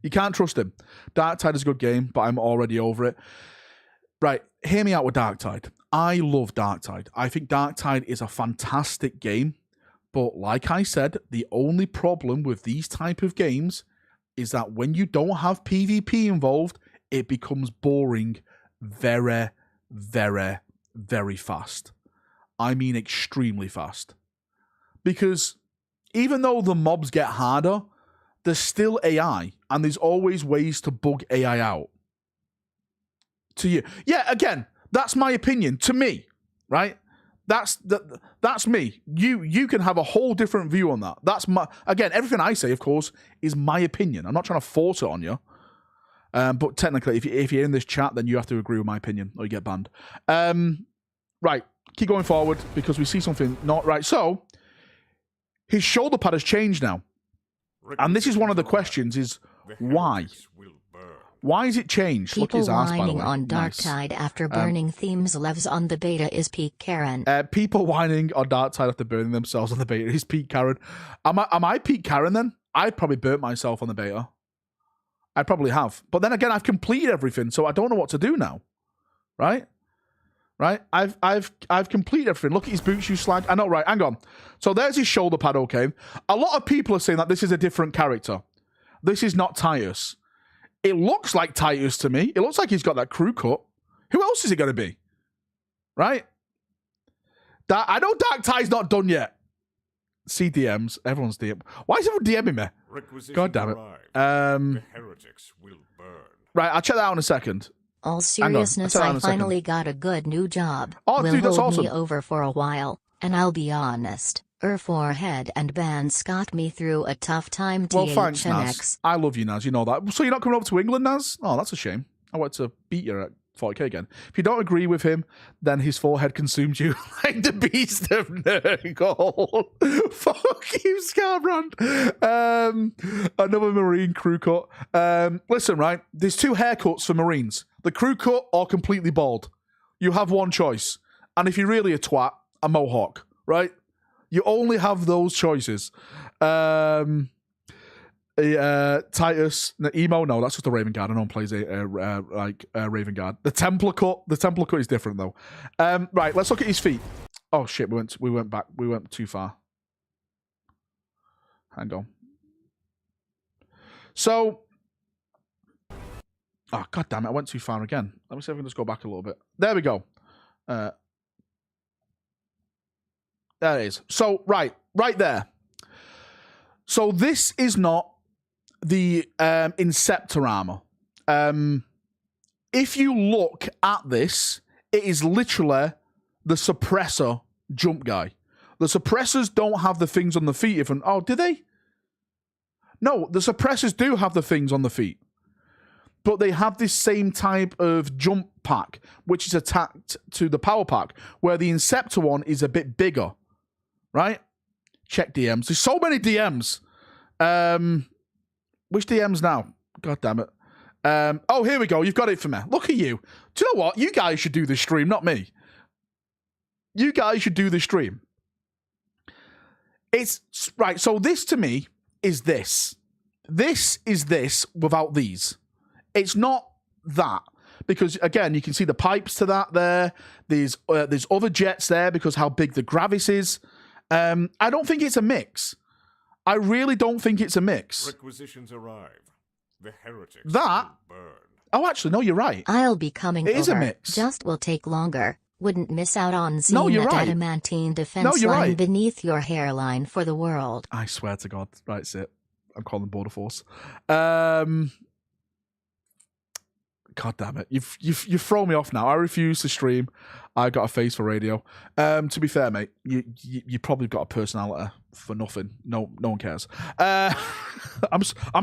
You can't trust him. Darktide is a good game, but I'm already over it. Right, hear me out with Darktide. I love Darktide. I think Darktide is a fantastic game, But like I said, the only problem with these type of games is that when you don't have PvP involved, it becomes boring very, very, very fast. I mean extremely fast. Because even though the mobs get harder, there's still AI, and there's always ways to bug AI out. To you. Yeah, again, that's my opinion. To me, right? That's me. You can have a whole different view on that. That's my, again, everything I say, of course, is my opinion. I'm not trying to force it on you. But technically, if you're in this chat, then you have to agree with my opinion, or you get banned. Right, keep going forward, because we see something not right. So, his shoulder pad has changed now. And this is one of the questions, is why? Why is it changed? People Look at his ass, by the whining way. on Dark Nice. Tide after burning themes levs on the beta is peak Karen. People whining on Dark Tide after burning themselves on the beta is Pete Karen. Am I Pete Karen then? I probably burnt myself on the beta. I probably have. But then again, I've completed everything, so I don't know what to do now. Right? Right? I've completed everything. Look at his boots, you slag. I know, right, hang on. So there's his shoulder pad, okay. A lot of people are saying that this is a different character. This is not Titus. It looks like Titus to me. It looks like he's got that crew cut. Who else is it going to be? Right? I know Dark Tide's not done yet. See DMs. Everyone's DM. Why is everyone DMing me? God damn it. The heretics will burn. Right, I'll check that out in a second. All seriousness, I finally got a good new job. Oh, Will dude, that's hold awesome. me over for a while, and I'll be honest. Forehead and bands got me through a tough time. Well, thanks, THNX. Naz. I love you, Naz. You know that. So you're not coming over to England, Naz? Oh, that's a shame. I want to beat you at 40k again. If you don't agree with him, then his forehead consumes you like the beast of Nurgle. Fuck you, Scarbrand. Another Marine crew cut. Listen, right? There's two haircuts for Marines. The crew cut or completely bald. You have one choice. And if you're really a twat, a mohawk, right? You only have those choices. Titus, emo, no, that's just a Raven Guard. No one plays Raven Guard. The Templar cut is different though. Right, let's look at his feet. Oh shit, we went back. We went too far. Hang on. So, oh god damn it, I went too far again. Let me see if I can just go back a little bit. There we go. There it is. So, right there. So this is not the Inceptor armor. If you look at this, it is literally the suppressor jump guy. The suppressors don't have the things on the feet. Oh, do they? No, the suppressors do have the things on the feet. But they have this same type of jump pack, which is attached to the power pack, where the Inceptor one is a bit bigger. Right? Check DMs. There's so many DMs. Which DMs now? God damn it. Oh, here we go. You've got it for me. Look at you. Do you know what? You guys should do this stream, not me. You guys should do the stream. It's right. So this to me is this. This is this without these. It's not that. Because again, you can see the pipes to that there. There's other jets there because how big the Gravis is. I don't think it's a mix. I really don't think it's a mix. Requisitions arrive. The heretics that will burn. Oh, actually, no, you're right. I'll be coming it over. Is a mix. Just will take longer. Wouldn't miss out on seeing that right. adamantine defense line beneath your hairline for the world. I swear to God. Right, sit. I'm calling Border Force. God damn it. You've thrown me off now. I refuse to stream. I got a face for radio. To be fair, mate, you probably got a personality for nothing. No one cares. I'm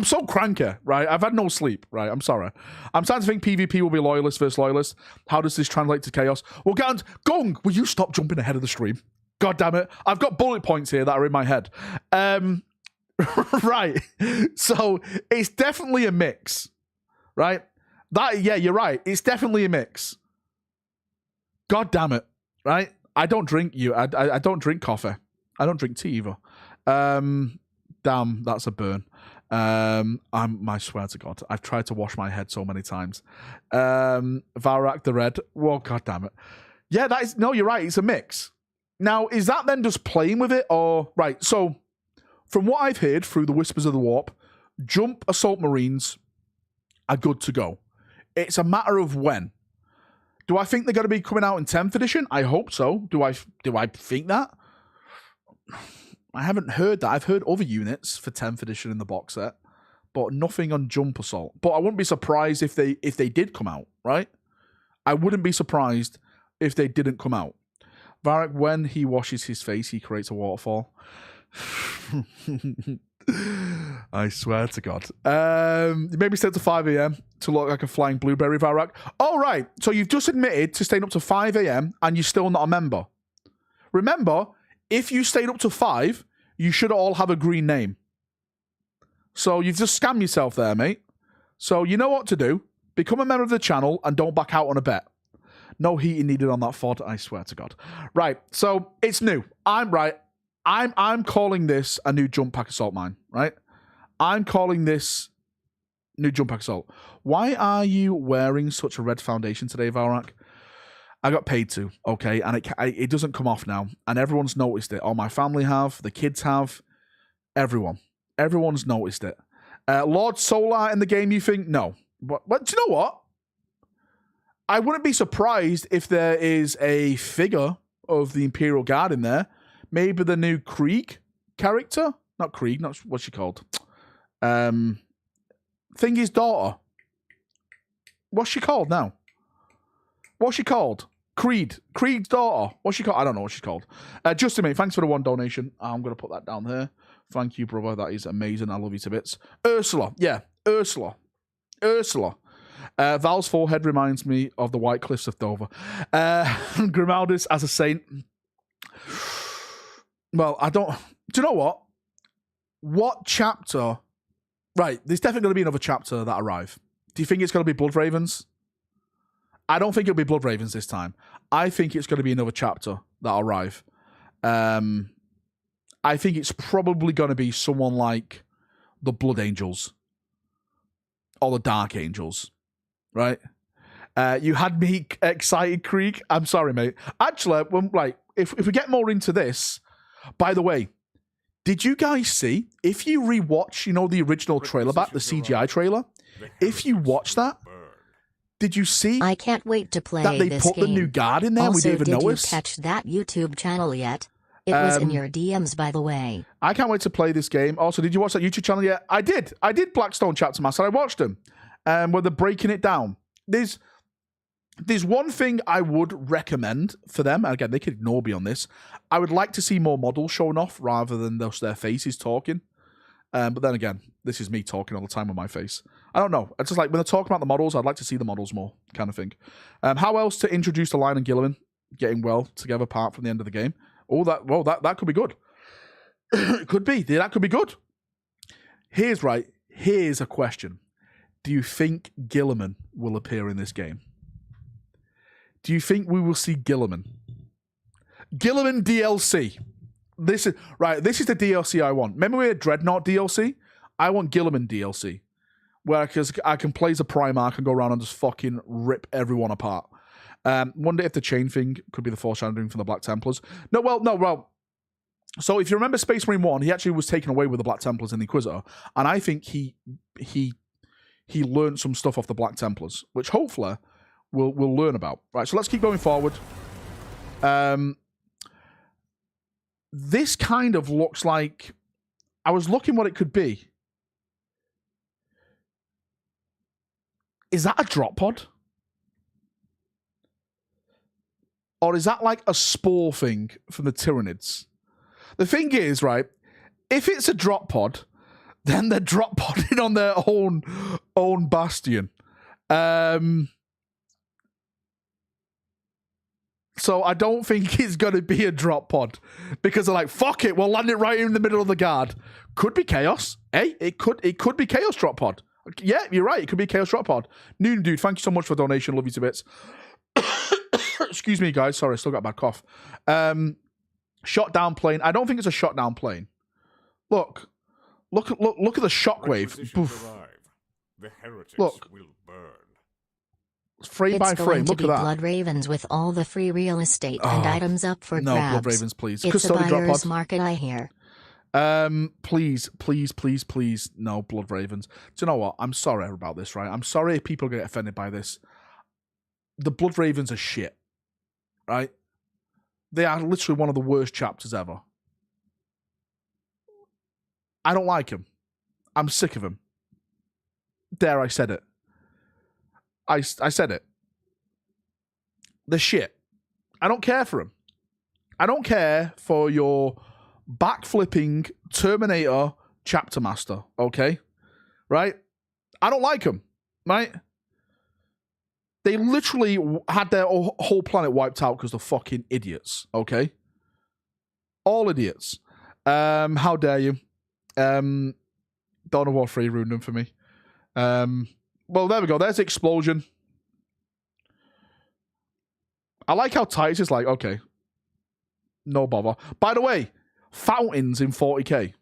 so cranky, right? I've had no sleep, right? I'm sorry. I'm starting to think PvP will be loyalist versus loyalist. How does this translate to chaos? Well, Gong, will you stop jumping ahead of the stream? God damn it. I've got bullet points here that are in my head. Right. So it's definitely a mix, right? Yeah, you're right. It's definitely a mix. God damn it, right? I don't drink I don't drink coffee. I don't drink tea either. Damn, that's a burn. I swear to God, I've tried to wash my head so many times. Valrak the Red. Well, God damn it. Yeah, you're right. It's a mix. Now, is that then just playing with it, or right? So, from what I've heard through the whispers of the warp, jump assault marines are good to go. It's a matter of when. Do I think they're going to be coming out in 10th edition? I hope so. Do I think that? I haven't heard that. I've heard other units for 10th edition in the box set, but nothing on jump assault. But I wouldn't be surprised if they did come out, right? I wouldn't be surprised if they didn't come out. Valrak, when he washes his face, he creates a waterfall. I swear to God. Maybe stay up to 5 a.m. to look like a flying blueberry, Valrak. All right. So you've just admitted to staying up to 5 a.m. and you're still not a member. Remember, if you stayed up to 5, you should all have a green name. So you've just scammed yourself there, mate. So you know what to do. Become a member of the channel and don't back out on a bet. No heating needed on that FOD, I swear to God. Right, so it's new. I'm calling this a new jump pack assault mine, right? I'm calling this new jump pack assault. Why are you wearing such a red foundation today, Valrak? I got paid to, okay, and it doesn't come off now, and everyone's noticed it. All my family have, the kids have, everyone's noticed it. Lord Solar in the game, you think? No. But do you know what? I wouldn't be surprised if there is a figure of the Imperial Guard in there. Maybe the new Krieg character? Not Krieg, not what's she called? Thingy's daughter. What's she called now? What's she called? Krieg's daughter. What's she called? I don't know what she's called. Justin, mate, thanks for the 1 donation. I'm going to put that down there. Thank you, brother. That is amazing. I love you to bits. Ursula. Yeah, Ursula. Val's forehead reminds me of the White Cliffs of Dover. Grimaldus as a saint. Well, I don't... Do you know what? What chapter... Right, there's definitely going to be another chapter that arrive. Do you think it's going to be Blood Ravens? I don't think it'll be Blood Ravens this time. I think it's going to be another chapter that'll arrive. I think it's probably going to be someone like the Blood Angels. Or the Dark Angels. Right? You had me excited, Krieg. I'm sorry, mate. Actually, if we get more into this... By the way, did you guys see, if you rewatch, the original trailer back, the CGI trailer, if you watch that, did you see I can't wait to play that they this put game. the new guard in there? Also, We didn't even did notice. you catch that YouTube channel yet? It was in your DMs, by the way. I can't wait to play this game. Also, did you watch that YouTube channel yet? I did. I did Blackstone Chapter Master. I watched them. Where they're breaking it down. There's one thing I would recommend for them. And again, they could ignore me on this. I would like to see more models showing off rather than just their faces talking. But then again, this is me talking all the time with my face. I don't know. It's just like when they're talking about the models, I'd like to see the models more, kind of thing. How else to introduce the Lion and Gilliman getting well together apart from the end of the game? Oh, that could be good. It could be. That could be good. Here's a question. Do you think Gilliman will appear in this game? Do you think we will see Gilliman? Gilliman DLC. This is the DLC I want. Remember we had Dreadnought DLC? I want Gilliman DLC. Where I can play as a Primarch and go around and just fucking rip everyone apart. Wonder if the chain thing could be the foreshadowing from the Black Templars. No. So if you remember Space Marine 1, he actually was taken away with the Black Templars in the Inquisitor. And I think he learned some stuff off the Black Templars, which hopefully we'll learn about. Right, so let's keep going forward. This kind of looks like... I was looking what it could be. Is that a drop pod? Or is that like a spore thing from the Tyranids? The thing is, right, if it's a drop pod, then they're drop podding on their own bastion. So I don't think it's going to be a drop pod because they're like, fuck it, we'll land it right in the middle of the guard. Could be chaos. Hey, it could be chaos drop pod. Yeah, you're right. It could be chaos drop pod. Noon dude, thank you so much for the donation. Love you to bits. Excuse me, guys. Sorry, I still got a bad cough. Shot down plane. I don't think it's a shot down plane. Look at the shockwave. Arrive. The heretics Look. will burn. Frame by It's frame. going to Look be at that. Blood Ravens with all the free real estate and items up for No, grabs. Blood Ravens, please. It's a Custodian drop buyer's pod. market, I hear. Please, please, please, please, no Blood Ravens. Do you know what? I'm sorry about this, right? I'm sorry if people get offended by this. The Blood Ravens are shit, right? They are literally one of the worst chapters ever. I don't like them. I'm sick of them. There, I said it. I said it. They're shit. I don't care for them. I don't care for your backflipping Terminator chapter master, okay? Right? I don't like them, right? They literally had their whole planet wiped out because they're fucking idiots, okay? All idiots. How dare you? Dawn of War 3 ruined them for me. Well, there we go. There's the explosion. I like how Titus is like, okay, no bother. By the way, fountains in 40k.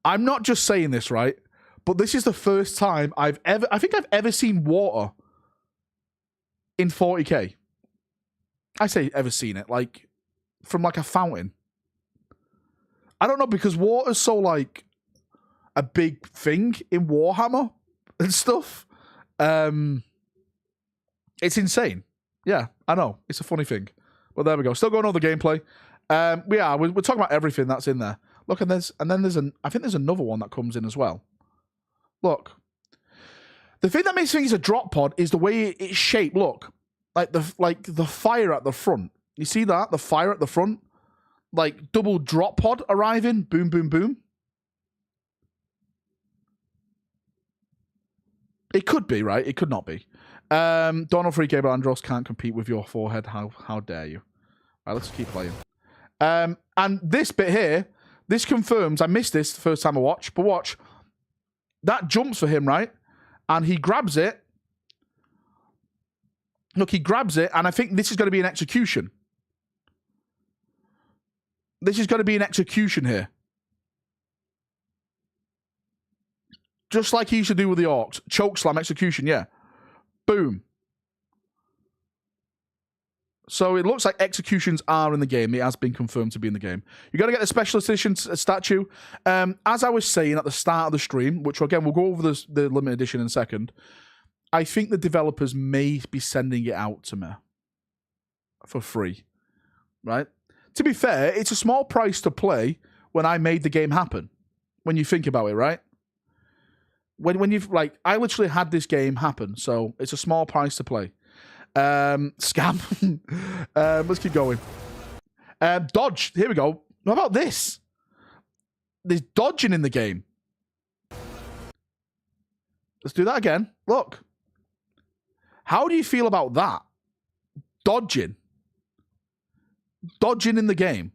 I'm not just saying this, right? But this is the first time I think I've ever seen water in 40k. I say ever seen it, like, from like a fountain. I don't know, because water's so like a big thing in Warhammer and stuff. It's insane. Yeah, I know. It's a funny thing. But there we go. Still going over the gameplay. We're talking about everything that's in there. Look, and then there's I think there's another one that comes in as well. Look. The thing that makes things a drop pod is the way it's shaped. Look. Like the fire at the front. You see that? The fire at the front? Like double drop pod arriving. Boom, boom, boom. It could be, right? It could not be. Donald Free Cable Andros can't compete with your forehead. How dare you? All right, let's keep playing. And this bit here, this confirms, I missed this the first time I watched, but watch. That jumps for him, right? And he grabs it. Look, he grabs it, and I think this is going to be an execution. This is going to be an execution here. Just like he used to do with the Orcs. Choke slam execution, yeah. Boom. So it looks like executions are in the game. It has been confirmed to be in the game. You got to get the special edition statue. As I was saying at the start of the stream, which again, we'll go over the limited edition in a second. I think the developers may be sending it out to me for free, right? To be fair, it's a small price to play when I made the game happen. When you think about it, right? When you've like, I literally had this game happen, so it's a small price to play. Scam. Let's keep going. Dodge. Here we go. What about this? There's dodging in the game. Let's do that again. Look. How do you feel about that? Dodging. Dodging in the game.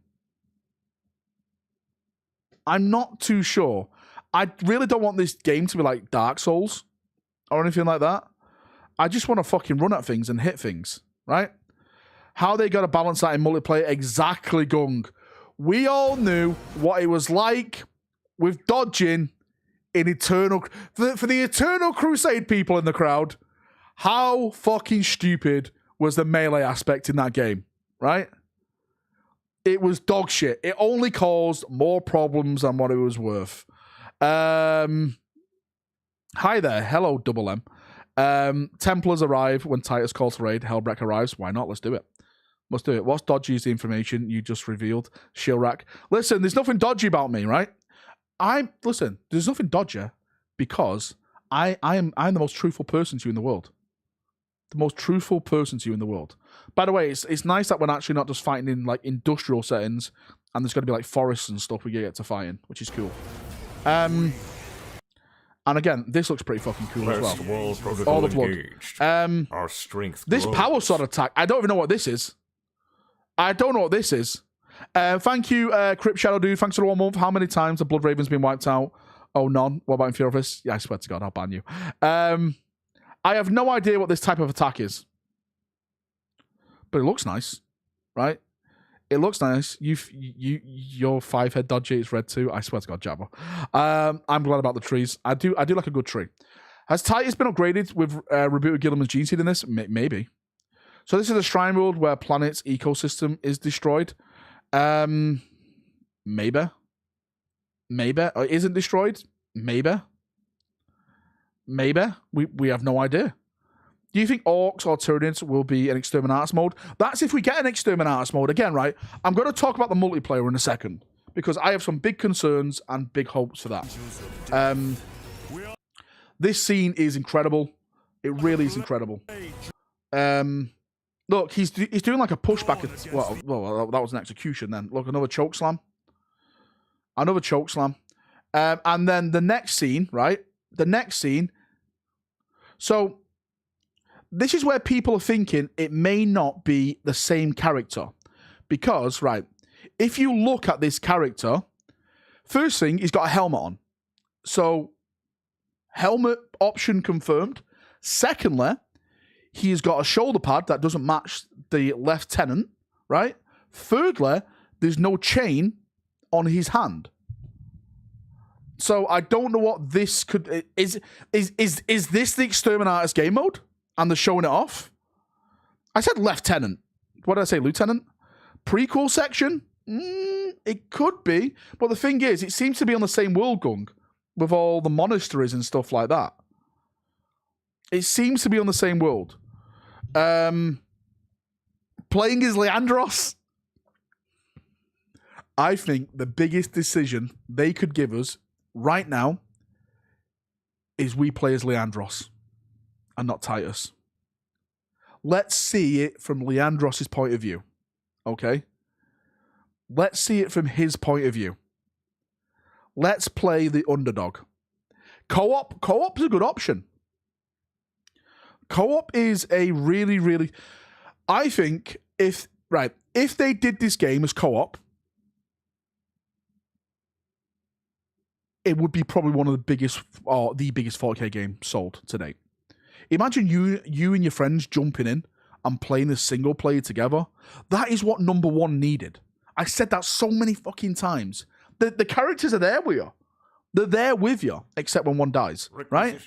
I'm not too sure. I really don't want this game to be like Dark Souls or anything like that. I just want to fucking run at things and hit things, right? How they got to balance that in multiplayer? Exactly, Gung. We all knew what it was like with dodging in Eternal... For the Eternal Crusade people in the crowd, how fucking stupid was the melee aspect in that game, right? It was dog shit. It only caused more problems than what it was worth. Hi there. Hello, Double M. Templars arrive when Titus calls to raid. Hellbreak arrives. Why not? Let's do it. Let's do it. What's dodgy is the information you just revealed. Shilrak. Listen, there's nothing dodgy about me, right? Listen, there's nothing dodgy because I'm the most truthful person to you in the world. The most truthful person to you in the world. By the way, it's nice that we're actually not just fighting in like industrial settings and there's going to be like forests and stuff we get to fight in, which is cool. And again, this looks pretty fucking cool as well. All the blood. Our strength this grows. power sword attack, I don't even know what this is. Thank you, Crypt Shadow Dude. Thanks for the 1 month. How many times have Blood Ravens been wiped out? Oh, none. What about in Fear Office? Yeah, I swear to God, I'll ban you. I have no idea what this type of attack is. But it looks nice, right? It looks nice. Your 5-head dodgy is red too. I swear to God, Jabba. I'm glad about the trees. I do like a good tree. Has Titus been upgraded with rebooted Gilliman's Gene Seed in this? Maybe. So this is a shrine world where planet's ecosystem is destroyed. Maybe. Or isn't destroyed? Maybe. We have no idea. Do you think Orcs or Tyranids will be an Exterminatus mode? That's if we get an Exterminatus mode. Again, right, I'm going to talk about the multiplayer in a second, because I have some big concerns and big hopes for that. This scene is incredible. It really is incredible. Look, he's doing like a pushback. Well, that was an execution then. Look, another choke slam. And then the next scene, right? The next scene. So this is where people are thinking it may not be the same character. Because, right, if you look at this character, first thing, he's got a helmet on. So, helmet option confirmed. Secondly, he's got a shoulder pad that doesn't match the lieutenant, right? Thirdly, there's no chain on his hand. So I don't know what this could... Is this the Exterminatus game mode? And they're showing it off? I said lieutenant. What did I say, lieutenant? Prequel section? It could be. But the thing is, it seems to be on the same world, Gung, with all the monasteries and stuff like that. It seems to be on the same world. Playing as Leandros. I think the biggest decision they could give us right now is we play as Leandros and not Titus. Let's see it from Leandros' point of view. Okay? Let's see it from his point of view. Let's play the underdog. Co-op is a good option. Co-op is a really, really... I think if they did this game as co-op, it would be probably one of the biggest, or the biggest 40k game sold to date. Imagine you and your friends jumping in and playing a single player together. That is what number one needed. I said that so many fucking times. The characters are there with you. They're there with you, except when one dies, right?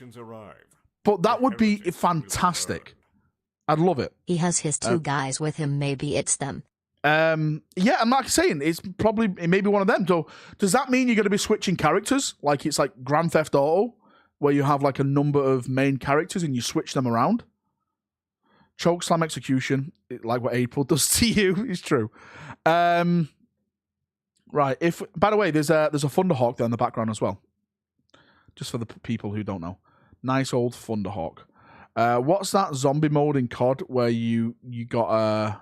But that would be fantastic. I'd love it. He has his two guys with him. Maybe it's them. Yeah, I'm not saying it may be one of them. So does that mean you're going to be switching characters? Like it's like Grand Theft Auto, where you have like a number of main characters and you switch them around? Chokeslam execution, like what April does to you, is true. Right. If by the way, there's a Thunderhawk there in the background as well. Just for the people who don't know. Nice old Thunderhawk. What's that zombie mode in COD where you got a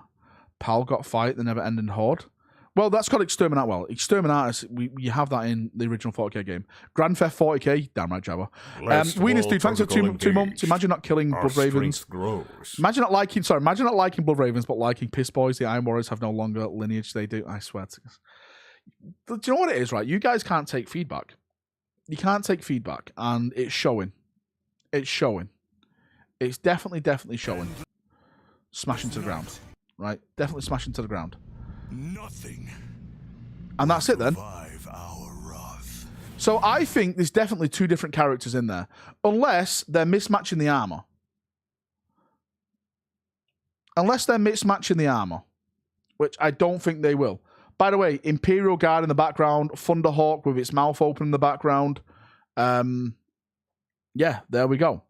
pal got fight the never ending horde? Well, that's called Exterminatus. Well, Exterminatus, you have that in the original 40k game. Grand Theft 40k, damn right, Java. Weenus, dude, thanks for 2 months. Imagine not killing Blood Ravens. Imagine not liking Blood Ravens, but liking Piss Boys. The Iron Warriors have no longer lineage. They do, I swear. Do you know what it is, right? You guys can't take feedback. You can't take feedback, and it's showing. It's showing. It's definitely showing. Smashing to the ground. Right? Definitely smashing to the ground. Nothing. And that's it then. So I think there's definitely two different characters in there. Unless they're mismatching the armor. Which I don't think they will. By the way, Imperial Guard in the background. Thunderhawk with its mouth open in the background. Yeah, there we go.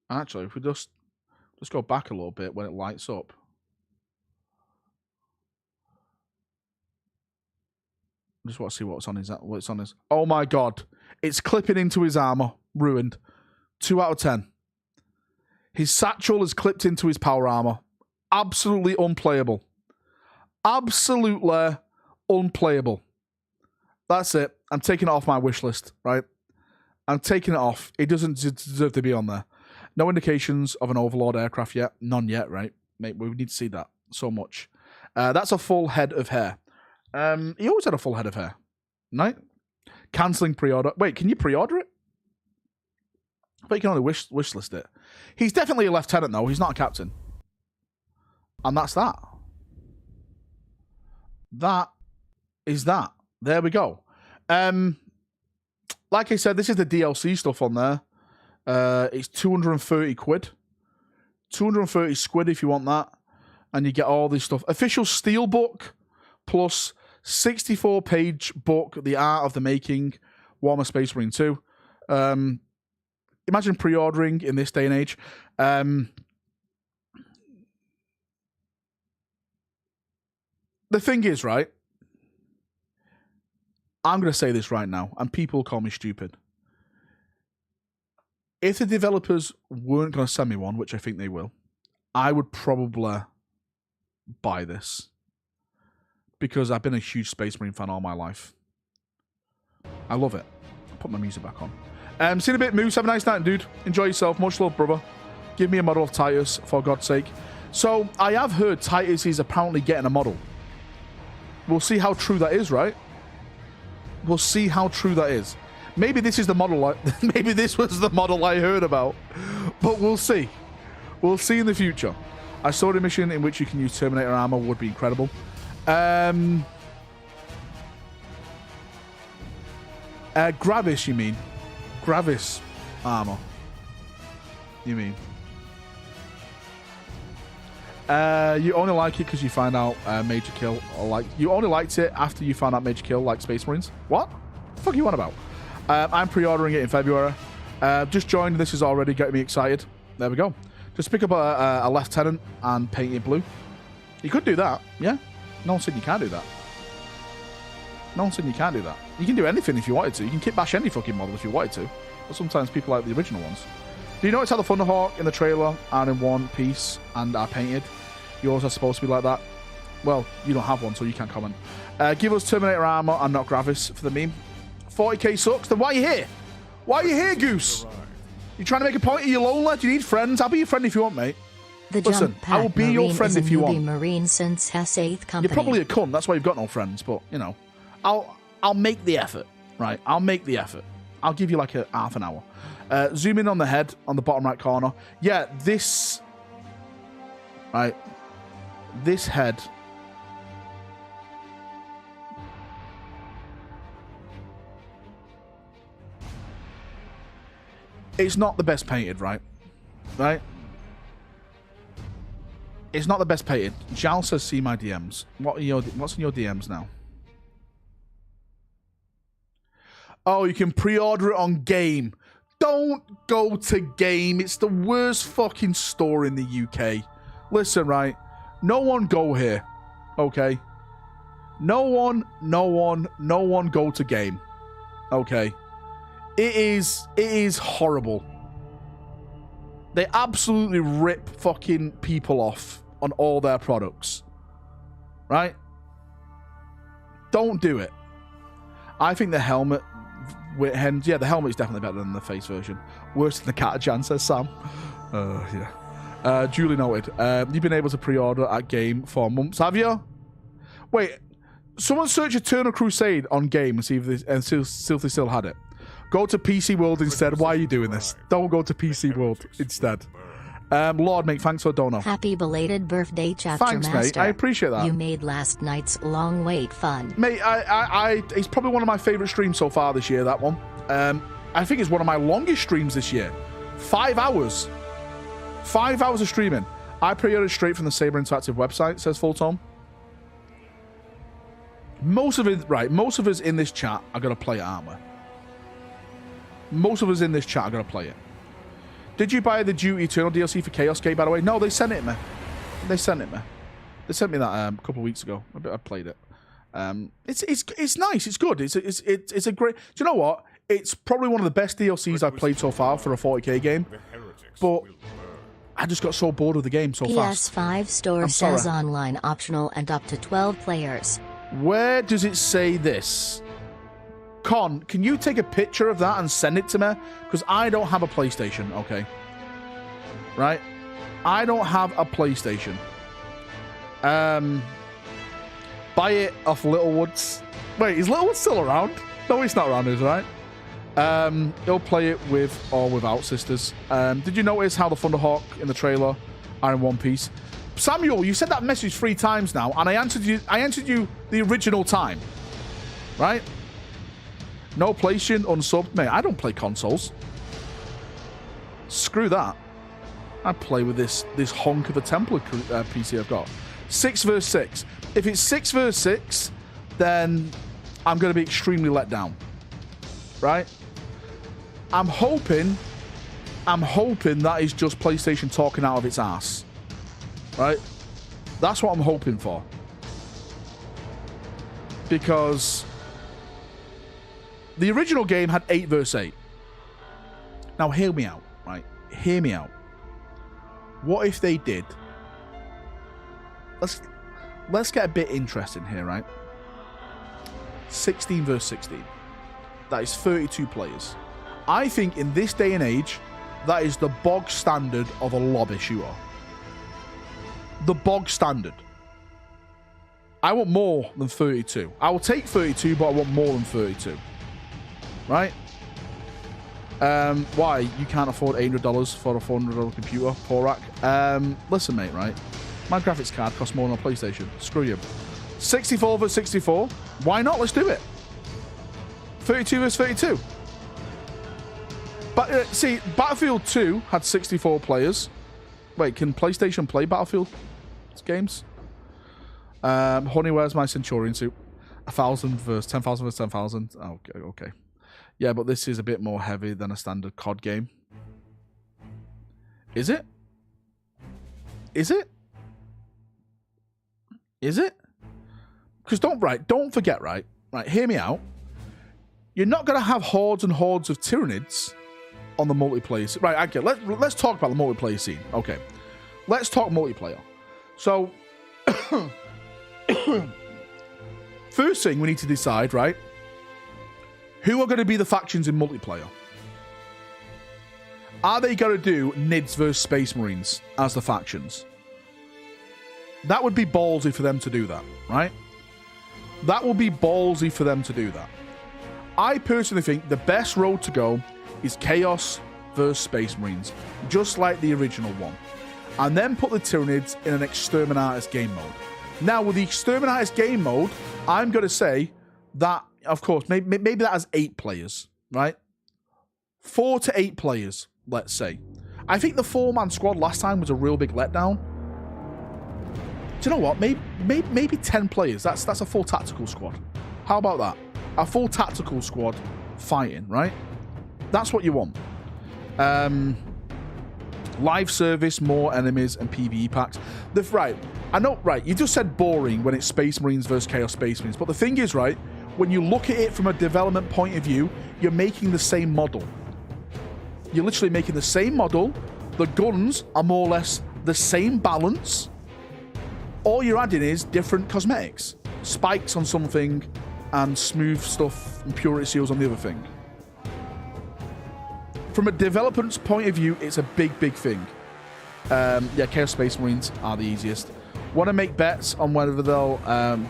Actually, if we just go back a little bit when it lights up. I just want to see what's on his. Oh my god. It's clipping into his armor. Ruined. 2 out of 10. His satchel is clipped into his power armor. Absolutely unplayable. Absolutely unplayable. That's it. I'm taking it off my wish list, right? I'm taking it off. It doesn't deserve to be on there. No indications of an Overlord aircraft yet. None yet, right? Mate, we need to see that so much. That's a full head of hair. He always had a full head of hair, right? Cancelling pre-order. Wait, can you pre-order it? But you can only wish list it. He's definitely a lieutenant, though. He's not a captain. And that's that. That is that. There we go. Like I said, this is the DLC stuff on there. It's 230 quid. 230 squid if you want that. And you get all this stuff. Official steelbook plus 64-page book, The Art of the Making, Warhammer Space Marine 2. Imagine pre-ordering in this day and age. The thing is, right? I'm going to say this right now, and people call me stupid. If the developers weren't going to send me one, which I think they will, I would probably buy this. Because I've been a huge Space Marine fan all my life. I love it. I'll put my music back on. See you in a bit, Moose. Have a nice night, dude. Enjoy yourself. Much love, brother. Give me a model of Titus, for God's sake. So, I have heard Titus is apparently getting a model. We'll see how true that is, right? We'll see how true that is. Maybe this is the model. Maybe this was the model I heard about. But we'll see. We'll see in the future. I saw a mission in which you can use Terminator armor. Would be incredible. Gravis, you mean? Gravis armor. You mean? You only like it because you find out Major Kill, or like you only liked it after you found out Major Kill, like Space Marines. What the fuck are you on about? I'm pre-ordering it in February. Just joined. This is already getting me excited. There we go. Just pick up a lieutenant and paint it blue. You could do that, yeah. No one said you can't do that. No one said you can't do that. You can do anything if you wanted to. You can kit bash any fucking model if you wanted to. But sometimes people like the original ones. Do you notice how the Thunderhawk in the trailer are in one piece and are painted? Yours are supposed to be like that. Well, you don't have one, so you can't comment. Give us Terminator armor and not Gravis for the meme. 40k sucks. Then why are you here? Why are you here, Goose? You trying to make a point? Are you lonely? Do you need friends? I'll be your friend if you want, mate. Listen, I will be your friend if you want. Marine since Hess 8th Company. You're probably a cunt. That's why you've got no friends. But you know, I'll make the effort. Right? I'll make the effort. I'll give you like a half an hour. Zoom in on the head on the bottom right corner. Yeah, this. Right. This head. It's not the best painted, right? Right? It's not the best painted. Jal says, see my DMs. What's in your DMs now? Oh, you can pre-order it on Game. Don't go to Game. It's the worst fucking store in the UK. Listen, right? No one go here. Okay? No one go to Game. Okay? It is horrible. They absolutely rip fucking people off on all their products. Right? Don't do it. I think the helmet with hands, yeah, the helmet is definitely better than the face version. Worse than the Catajan, says Sam. Yeah. Duly noted. You've been able to pre-order at Game for months, have you? Wait, someone search Eternal Crusade on Game and see if they still had it. Go to PC World instead. Why are you doing this? Don't go to PC World instead. Lord, mate, thanks for dono. Happy belated birthday, Chapter Thanks, Master. mate. I appreciate that. You made last night's long wait fun. Mate, it's probably one of my favourite streams so far this year, that one. I think it's one of my longest streams this year. 5 hours. 5 hours of streaming. I pre-ordered straight from the Saber Interactive website, says Full Tome. Most of us in this chat are going to play Armour. Most of us in this chat are going to play it. Did you buy the Duty Eternal DLC for Chaos Gate, by the way? No, they sent it me. They sent me that a couple of weeks ago. I played it. It's nice. It's good. It's a great... Do you know what? It's probably one of the best DLCs I've played so far for a 40k game. But I just got so bored of the game so fast. PS5 store says online optional and up to 12 players. Where does it say this? Con, can you take a picture of that and send it to me? Because I don't have a PlayStation, okay? Right? I don't have a PlayStation. Buy it off Littlewoods. Wait, is Littlewood still around? No, it's not around, is it, right? He'll play it with or without sisters. Did you notice how the Thunderhawk in the trailer are in one piece? Samuel, you said that message 3 times now, and I answered you the original time. Right? No PlayStation, unsubbed. Mate, I don't play consoles. Screw that. I'd play with this honk of a Templar PC I've got. 6 versus 6. If it's 6 versus 6, then I'm going to be extremely let down. Right? I'm hoping that is just PlayStation talking out of its ass. Right? That's what I'm hoping for. Because the original game had 8 versus 8. Now, hear me out, right? Hear me out. What if they did... Let's get a bit interesting here, right? 16 versus 16. That is 32 players. I think in this day and age, that is the bog standard of a lobby shooter. The bog standard. I want more than 32. I will take 32, but I want more than 32. Right? Why? You can't afford $800 for a $400 computer, Valrak? Listen, mate, right? My graphics card costs more than a PlayStation. Screw you. 64 versus 64. Why not? Let's do it. 32 versus 32. But see, Battlefield 2 had 64 players. Wait, can PlayStation play Battlefield games? Honey, where's my Centurion suit? 1,000 versus 10,000 versus 10,000. Okay. Yeah, but this is a bit more heavy than a standard COD game. Is it? Is it? Is it? Because don't forget, right? Right, hear me out. You're not going to have hordes and hordes of Tyranids on the multiplayer. Right, okay, let's talk about the multiplayer scene. Okay. Let's talk multiplayer. So, first thing we need to decide, right? Who are going to be the factions in multiplayer? Are they going to do NIDS versus Space Marines as the factions? That would be ballsy for them to do that, right? That would be ballsy for them to do that. I personally think the best road to go is Chaos versus Space Marines, just like the original one. And then put the Tyranids in an Exterminatus game mode. Now, with the Exterminatus game mode, I'm going to say that, of course, maybe that has 8 players, right? 4 to 8 players, let's say. I think the 4-man squad last time was a real big letdown. Do you know what? Maybe 10 players. That's a full tactical squad. How about that? A full tactical squad fighting, right? That's what you want. Live service, more enemies, and PvE packs. Right, I know, right, you just said boring when it's Space Marines versus Chaos Space Marines. But the thing is, right, when you look at it from a development point of view, you're making the same model. You're literally making the same model. The guns are more or less the same balance. All you're adding is different cosmetics. Spikes on something and smooth stuff and purity seals on the other thing. From a development's point of view, it's a big, big thing. Yeah, Chaos Space Marines are the easiest. Want to make bets on whether they'll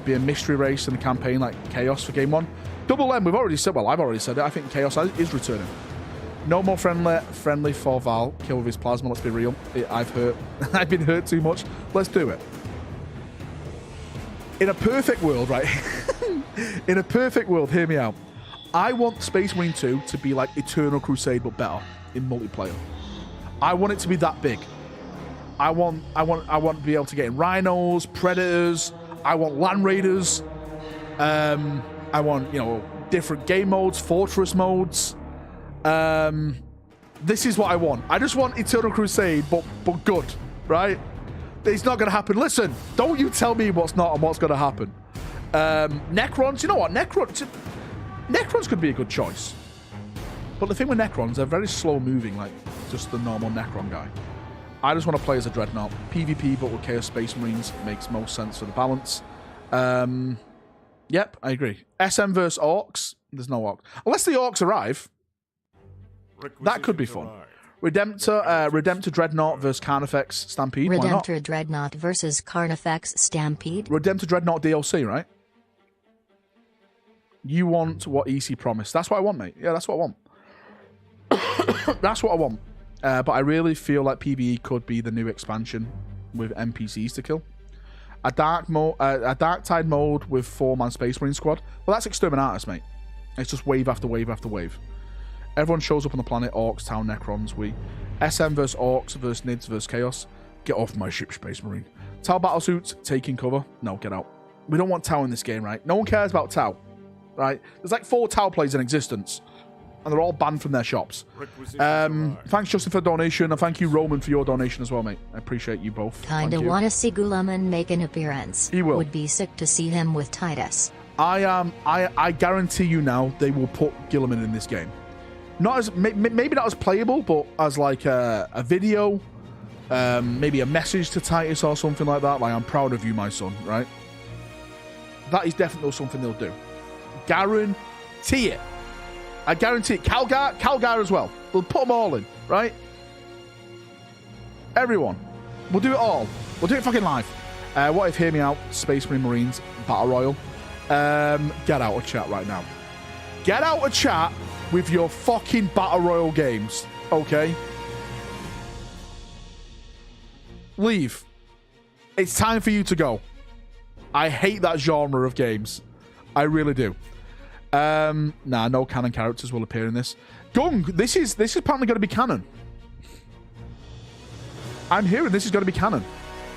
be a mystery race in the campaign like Chaos for Game 1? Double M, we've already said, well, I've already said it. I think Chaos is returning. No more friendly for Val. Kill with his plasma, let's be real. I've been hurt too much. Let's do it. In a perfect world, right? In a perfect world, hear me out. I want Space Marine 2 to be like Eternal Crusade, but better in multiplayer. I want it to be that big. I want to be able to get in Rhinos, Predators. I want Land Raiders. I want, different game modes, Fortress modes. This is what I want. I just want Eternal Crusade, but good, right? It's not going to happen. Listen, don't you tell me what's not and what's going to happen. Necrons, you know what? Necrons could be a good choice. But the thing with Necrons, they're very slow moving, like just the normal Necron guy. I just want to play as a Dreadnought. PvP, but with Chaos Space Marines makes most sense for the balance. Yep, I agree. SM versus Orcs. There's no Orcs. Unless the Orcs arrive. That could be fun. Redemptor Dreadnought versus Carnifex Stampede. Redemptor Dreadnought versus Carnifex Stampede. Redemptor Dreadnought DLC, right? You want what EC promised. That's what I want, mate. Yeah, that's what I want. That's what I want. But I really feel like PvE could be the new expansion with NPCs to kill. A Dark Tide mode with 4-man Space Marine squad. Well, that's Exterminatus, mate. It's just wave after wave after wave. Everyone shows up on the planet. Orcs, Tau, Necrons, we. SM versus Orcs versus Nids versus Chaos. Get off my ship, Space Marine. Tau battlesuits, taking cover. No, get out. We don't want Tau in this game, right? No one cares about Tau, right? There's like 4 Tau plays in existence, and they're all banned from their shops. Thanks, Justin, for the donation, and thank you, Roman, for your donation as well, mate. I appreciate you both. Kinda want to see Gulaman make an appearance. He will. Would be sick to see him with Titus. I guarantee you now they will put Gilliman in this game. Not as maybe not as playable, but as like a video, maybe a message to Titus or something like that. Like, I'm proud of you, my son, right? That is definitely something they'll do. Guarantee it. I guarantee it. Calgar as well. They'll put them all in, right? Everyone. We'll do it all. We'll do it fucking live. What if, hear me out, Space Marines Battle Royal. Get out of chat right now. Get out of chat with your fucking Battle Royal games, okay? Leave. It's time for you to go. I hate that genre of games. I really do. Nah, no canon characters will appear in this. Gung, this is apparently going to be canon. I'm hearing this is going to be canon.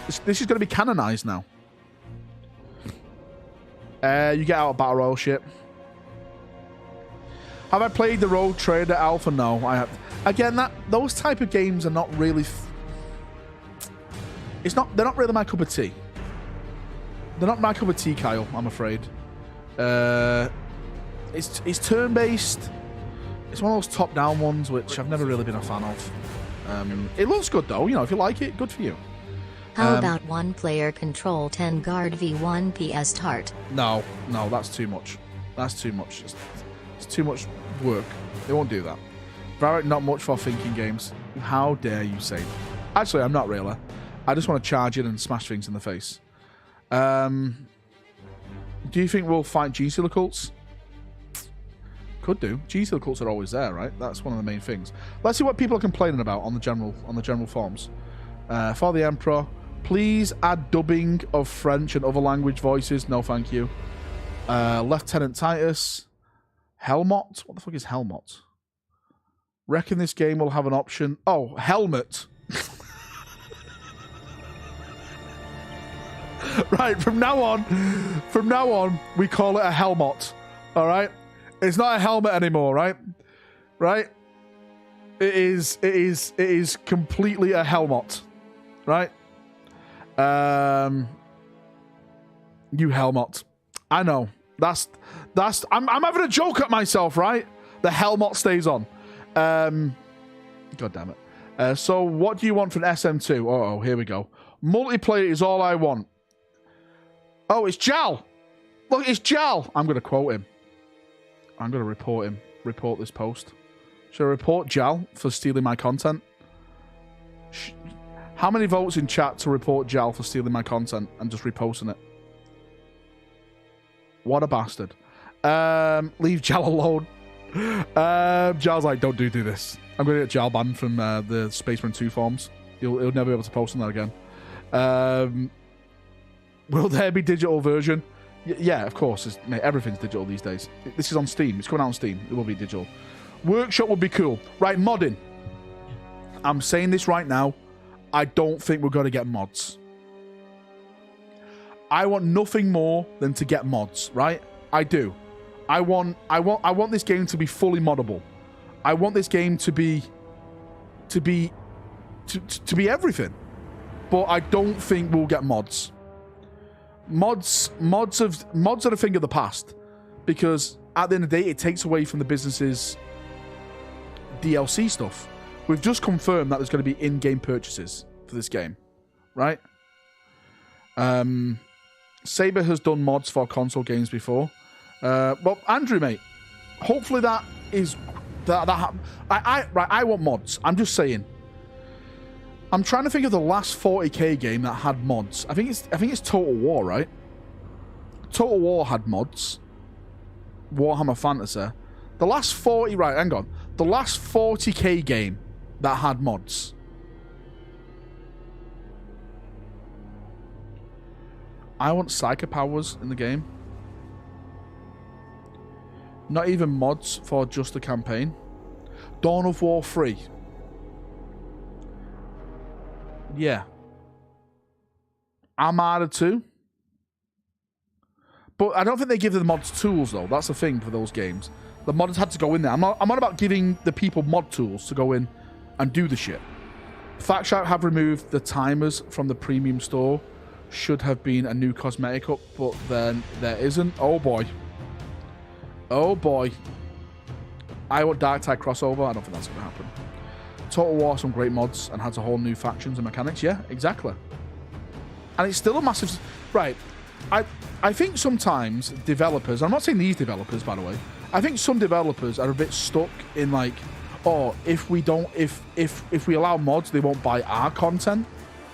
This is going to be canonized now. You get out of Battle Royal shit. Have I played the Rogue Trader Alpha? No, I have. Again, those type of games are not really. They're not really my cup of tea. They're not my cup of tea, Kyle. I'm afraid. It's turn-based. It's one of those top-down ones, which I've never really been a fan of. It looks good though. You know, if you like it, good for you. How about one player control 10 guard v1 PS Tart? No, that's too much. That's too much. It's too much work. They won't do that. Valrak, not much for thinking games. How dare you say that? Actually, I'm not really. I just want to charge in and smash things in the face. Do you think we'll fight G-Seal cults? Could do. G-Seal cults are always there, right? That's one of the main things. Let's see what people are complaining about on the general forums. For the Emperor, please add dubbing of French and other language voices. No, thank you. Lieutenant Titus. Helmut? What the fuck is Helmut? Reckon this game will have an option. Oh, helmet. Right, from now on, we call it a helmet. All right? It's not a helmet anymore, right? Right? It is completely a helmet. Right? You helmet. I know. I'm having a joke at myself, right? The helmet stays on. God damn it. So what do you want from SM2? Oh, here we go. Multiplayer is all I want. Oh, it's Jal. Look, it's Jal. I'm going to quote him. I'm going to report him. Report this post. Should I report Jal for stealing my content? How many votes in chat to report Jal for stealing my content and just reposting it? What a bastard. Leave Jal alone. Jal's like, don't do this. I'm going to get Jal banned from the Spaceman 2 forums. He'll never be able to post on that again. Will there be digital version? Yeah, of course. Mate, everything's digital these days. This is on Steam. It's coming out on Steam. It will be digital. Workshop would be cool. Right, modding. I'm saying this right now. I don't think we're going to get mods. I want nothing more than to get mods, right? I do. I want this game to be fully moddable. I want this game to be everything. But I don't think we'll get mods. Mods are a thing of the past, because at the end of the day, it takes away from the business's DLC stuff. We've just confirmed that there's going to be in-game purchases for this game, right? Saber has done mods for console games before. Well, Andrew, mate, hopefully that is I want mods. I'm just saying. I'm trying to think of the last 40k game that had mods. I think it's Total War, right? Total War had mods. Warhammer Fantasy. The last 40, right, hang on. The last 40k game that had mods. I want Psycho Powers in the game. Not even mods for just the campaign. Dawn of War 3. Yeah. Armada 2. But I don't think they give the mods tools, though. That's the thing for those games. The modders had to go in there. I'm not about giving the people mod tools to go in and do the shit. Fact have removed the timers from the premium store. Should have been a new cosmetic up, but then there isn't. Oh boy. Oh boy. I want Dark Tide crossover. I don't think that's going to happen. Total War, some great mods, and has a whole new factions and mechanics. Yeah, exactly. And it's still a massive... Right. I think sometimes developers... I'm not saying these developers, by the way. I think some developers are a bit stuck in like... Oh, if we don't... If we allow mods, they won't buy our content.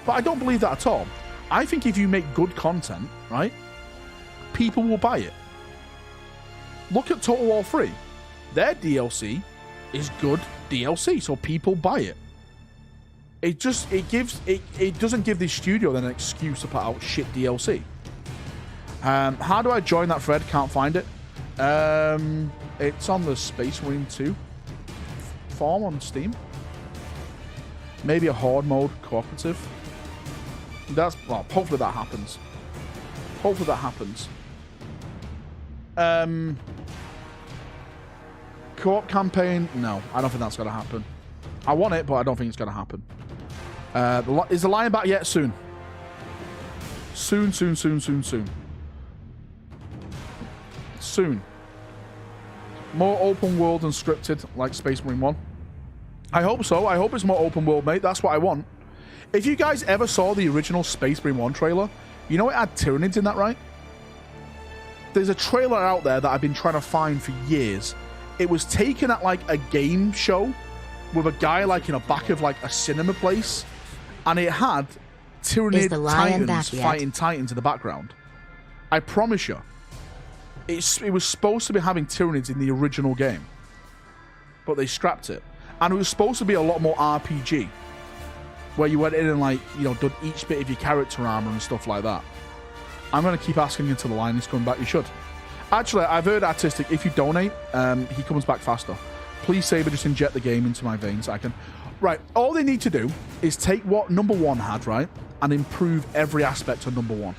But I don't believe that at all. I think if you make good content, right, people will buy it. Look at Total War 3. Their DLC is good DLC, so people buy it. It doesn't give this studio then an excuse to put out shit DLC. How do I join that thread? Can't find it. It's on the Space Marine 2 form on Steam. Maybe a horde mode cooperative. Well, hopefully that happens. Hopefully that happens. Co-op campaign? No, I don't think that's going to happen. I want it, but I don't think it's going to happen. Is the Lion back yet? Soon. Soon. Soon. More open world and scripted, like Space Marine 1. I hope so. I hope it's more open world, mate. That's what I want. If you guys ever saw the original Space Marine 1 trailer, you know it had Tyranids in that, right? There's a trailer out there that I've been trying to find for years. It was taken at like a game show with a guy like in a back of like a cinema place, and it had Tyranid Titans fighting Titans in the background. I promise you. It was supposed to be having Tyranids in the original game, but they scrapped it. And it was supposed to be a lot more RPG, where you went in and like, you know, done each bit of your character armor and stuff like that. I'm going to keep asking until the line is coming back. You should. Actually, I've heard Artistic, if you donate, he comes back faster. Please, Saber, just inject the game into my veins. I can... Right, all they need to do is take what number 1 had, right, and improve every aspect of number 1.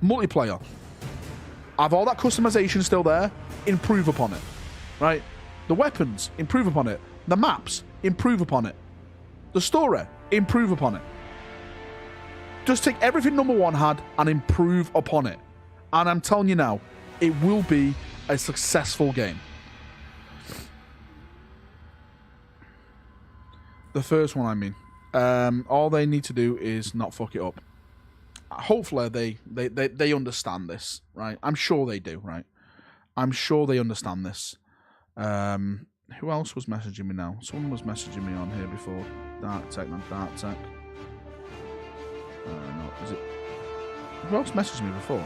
Multiplayer. Have all that customization still there, improve upon it, right? The weapons, improve upon it. The maps, improve upon it. The story, improve upon it. Just take everything number 1 had and improve upon it. And I'm telling you now, it will be a successful game. The first one, I mean. All they need to do is not fuck it up. Hopefully they understand this, right? I'm sure they do, right? I'm sure they understand this. Who else was messaging me now? Someone was messaging me on here before. Dark Tech, not Dark Tech. No, is it? Who else messaged me before?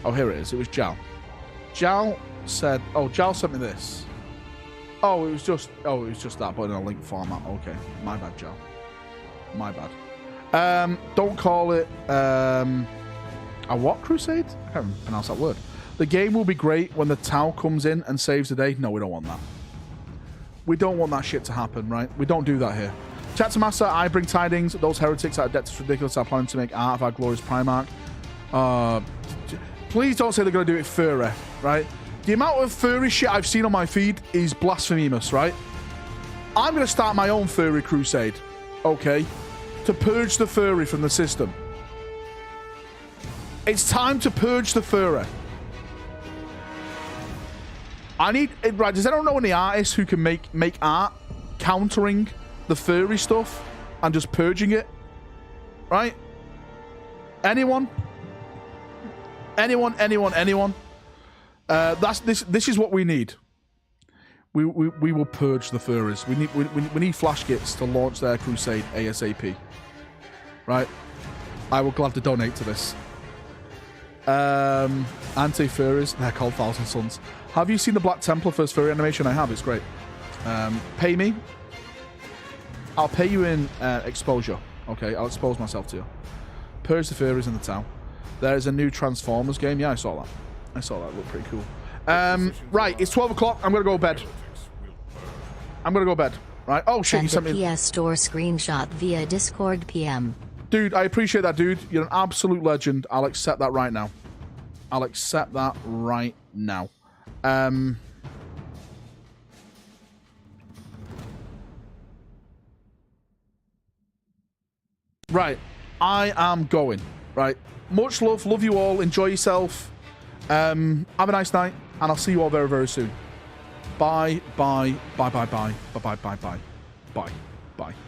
Oh, here it is. It was Jal. Jal said, oh, Jal sent me this. Oh, it was just that, but in a link format. Okay, my bad, Jal. My bad. Don't call it a what crusade? I can't even pronounce that word. The game will be great when the Tau comes in and saves the day. No, we don't want that. We don't want that shit to happen, right? We don't do that here. Chapter Master, I bring tidings. Those heretics at Adeptus Ridiculous are planning to make art of our glorious Primarch. Please don't say they're going to do it furry, right? The amount of furry shit I've seen on my feed is blasphemous, right? I'm going to start my own furry crusade, okay? To purge the furry from the system. It's time to purge the furry. I need... Right, does anyone know any artists who can make art countering the furry stuff and just purging it? Right? Anyone? Anyone? This is what we need. We will purge the furries. We need Flash Gits to launch their crusade ASAP. Right? I will gladly donate to this. Anti-furries, they're called Thousand Suns. Have you seen the Black Templar first furry animation? I have, it's great. Pay me. I'll pay you in exposure. Okay, I'll expose myself to you. Purge the furries in the town. There is a new Transformers game. Yeah, I saw that. I saw that. Looked pretty cool. Right, it's 12 o'clock. I'm going to go to bed. I'm going to go to bed. Right. Oh, shit. You Send sent a me... PS Store screenshot via Discord PM. Dude, I appreciate that, dude. You're an absolute legend. I'll accept that right now. I'll accept that right now. Right. I am going. Right. Much love. Love you all. Enjoy yourself. Have a nice night. And I'll see you all very, very soon. Bye, bye, bye, bye, bye, bye, bye, bye, bye, bye, bye.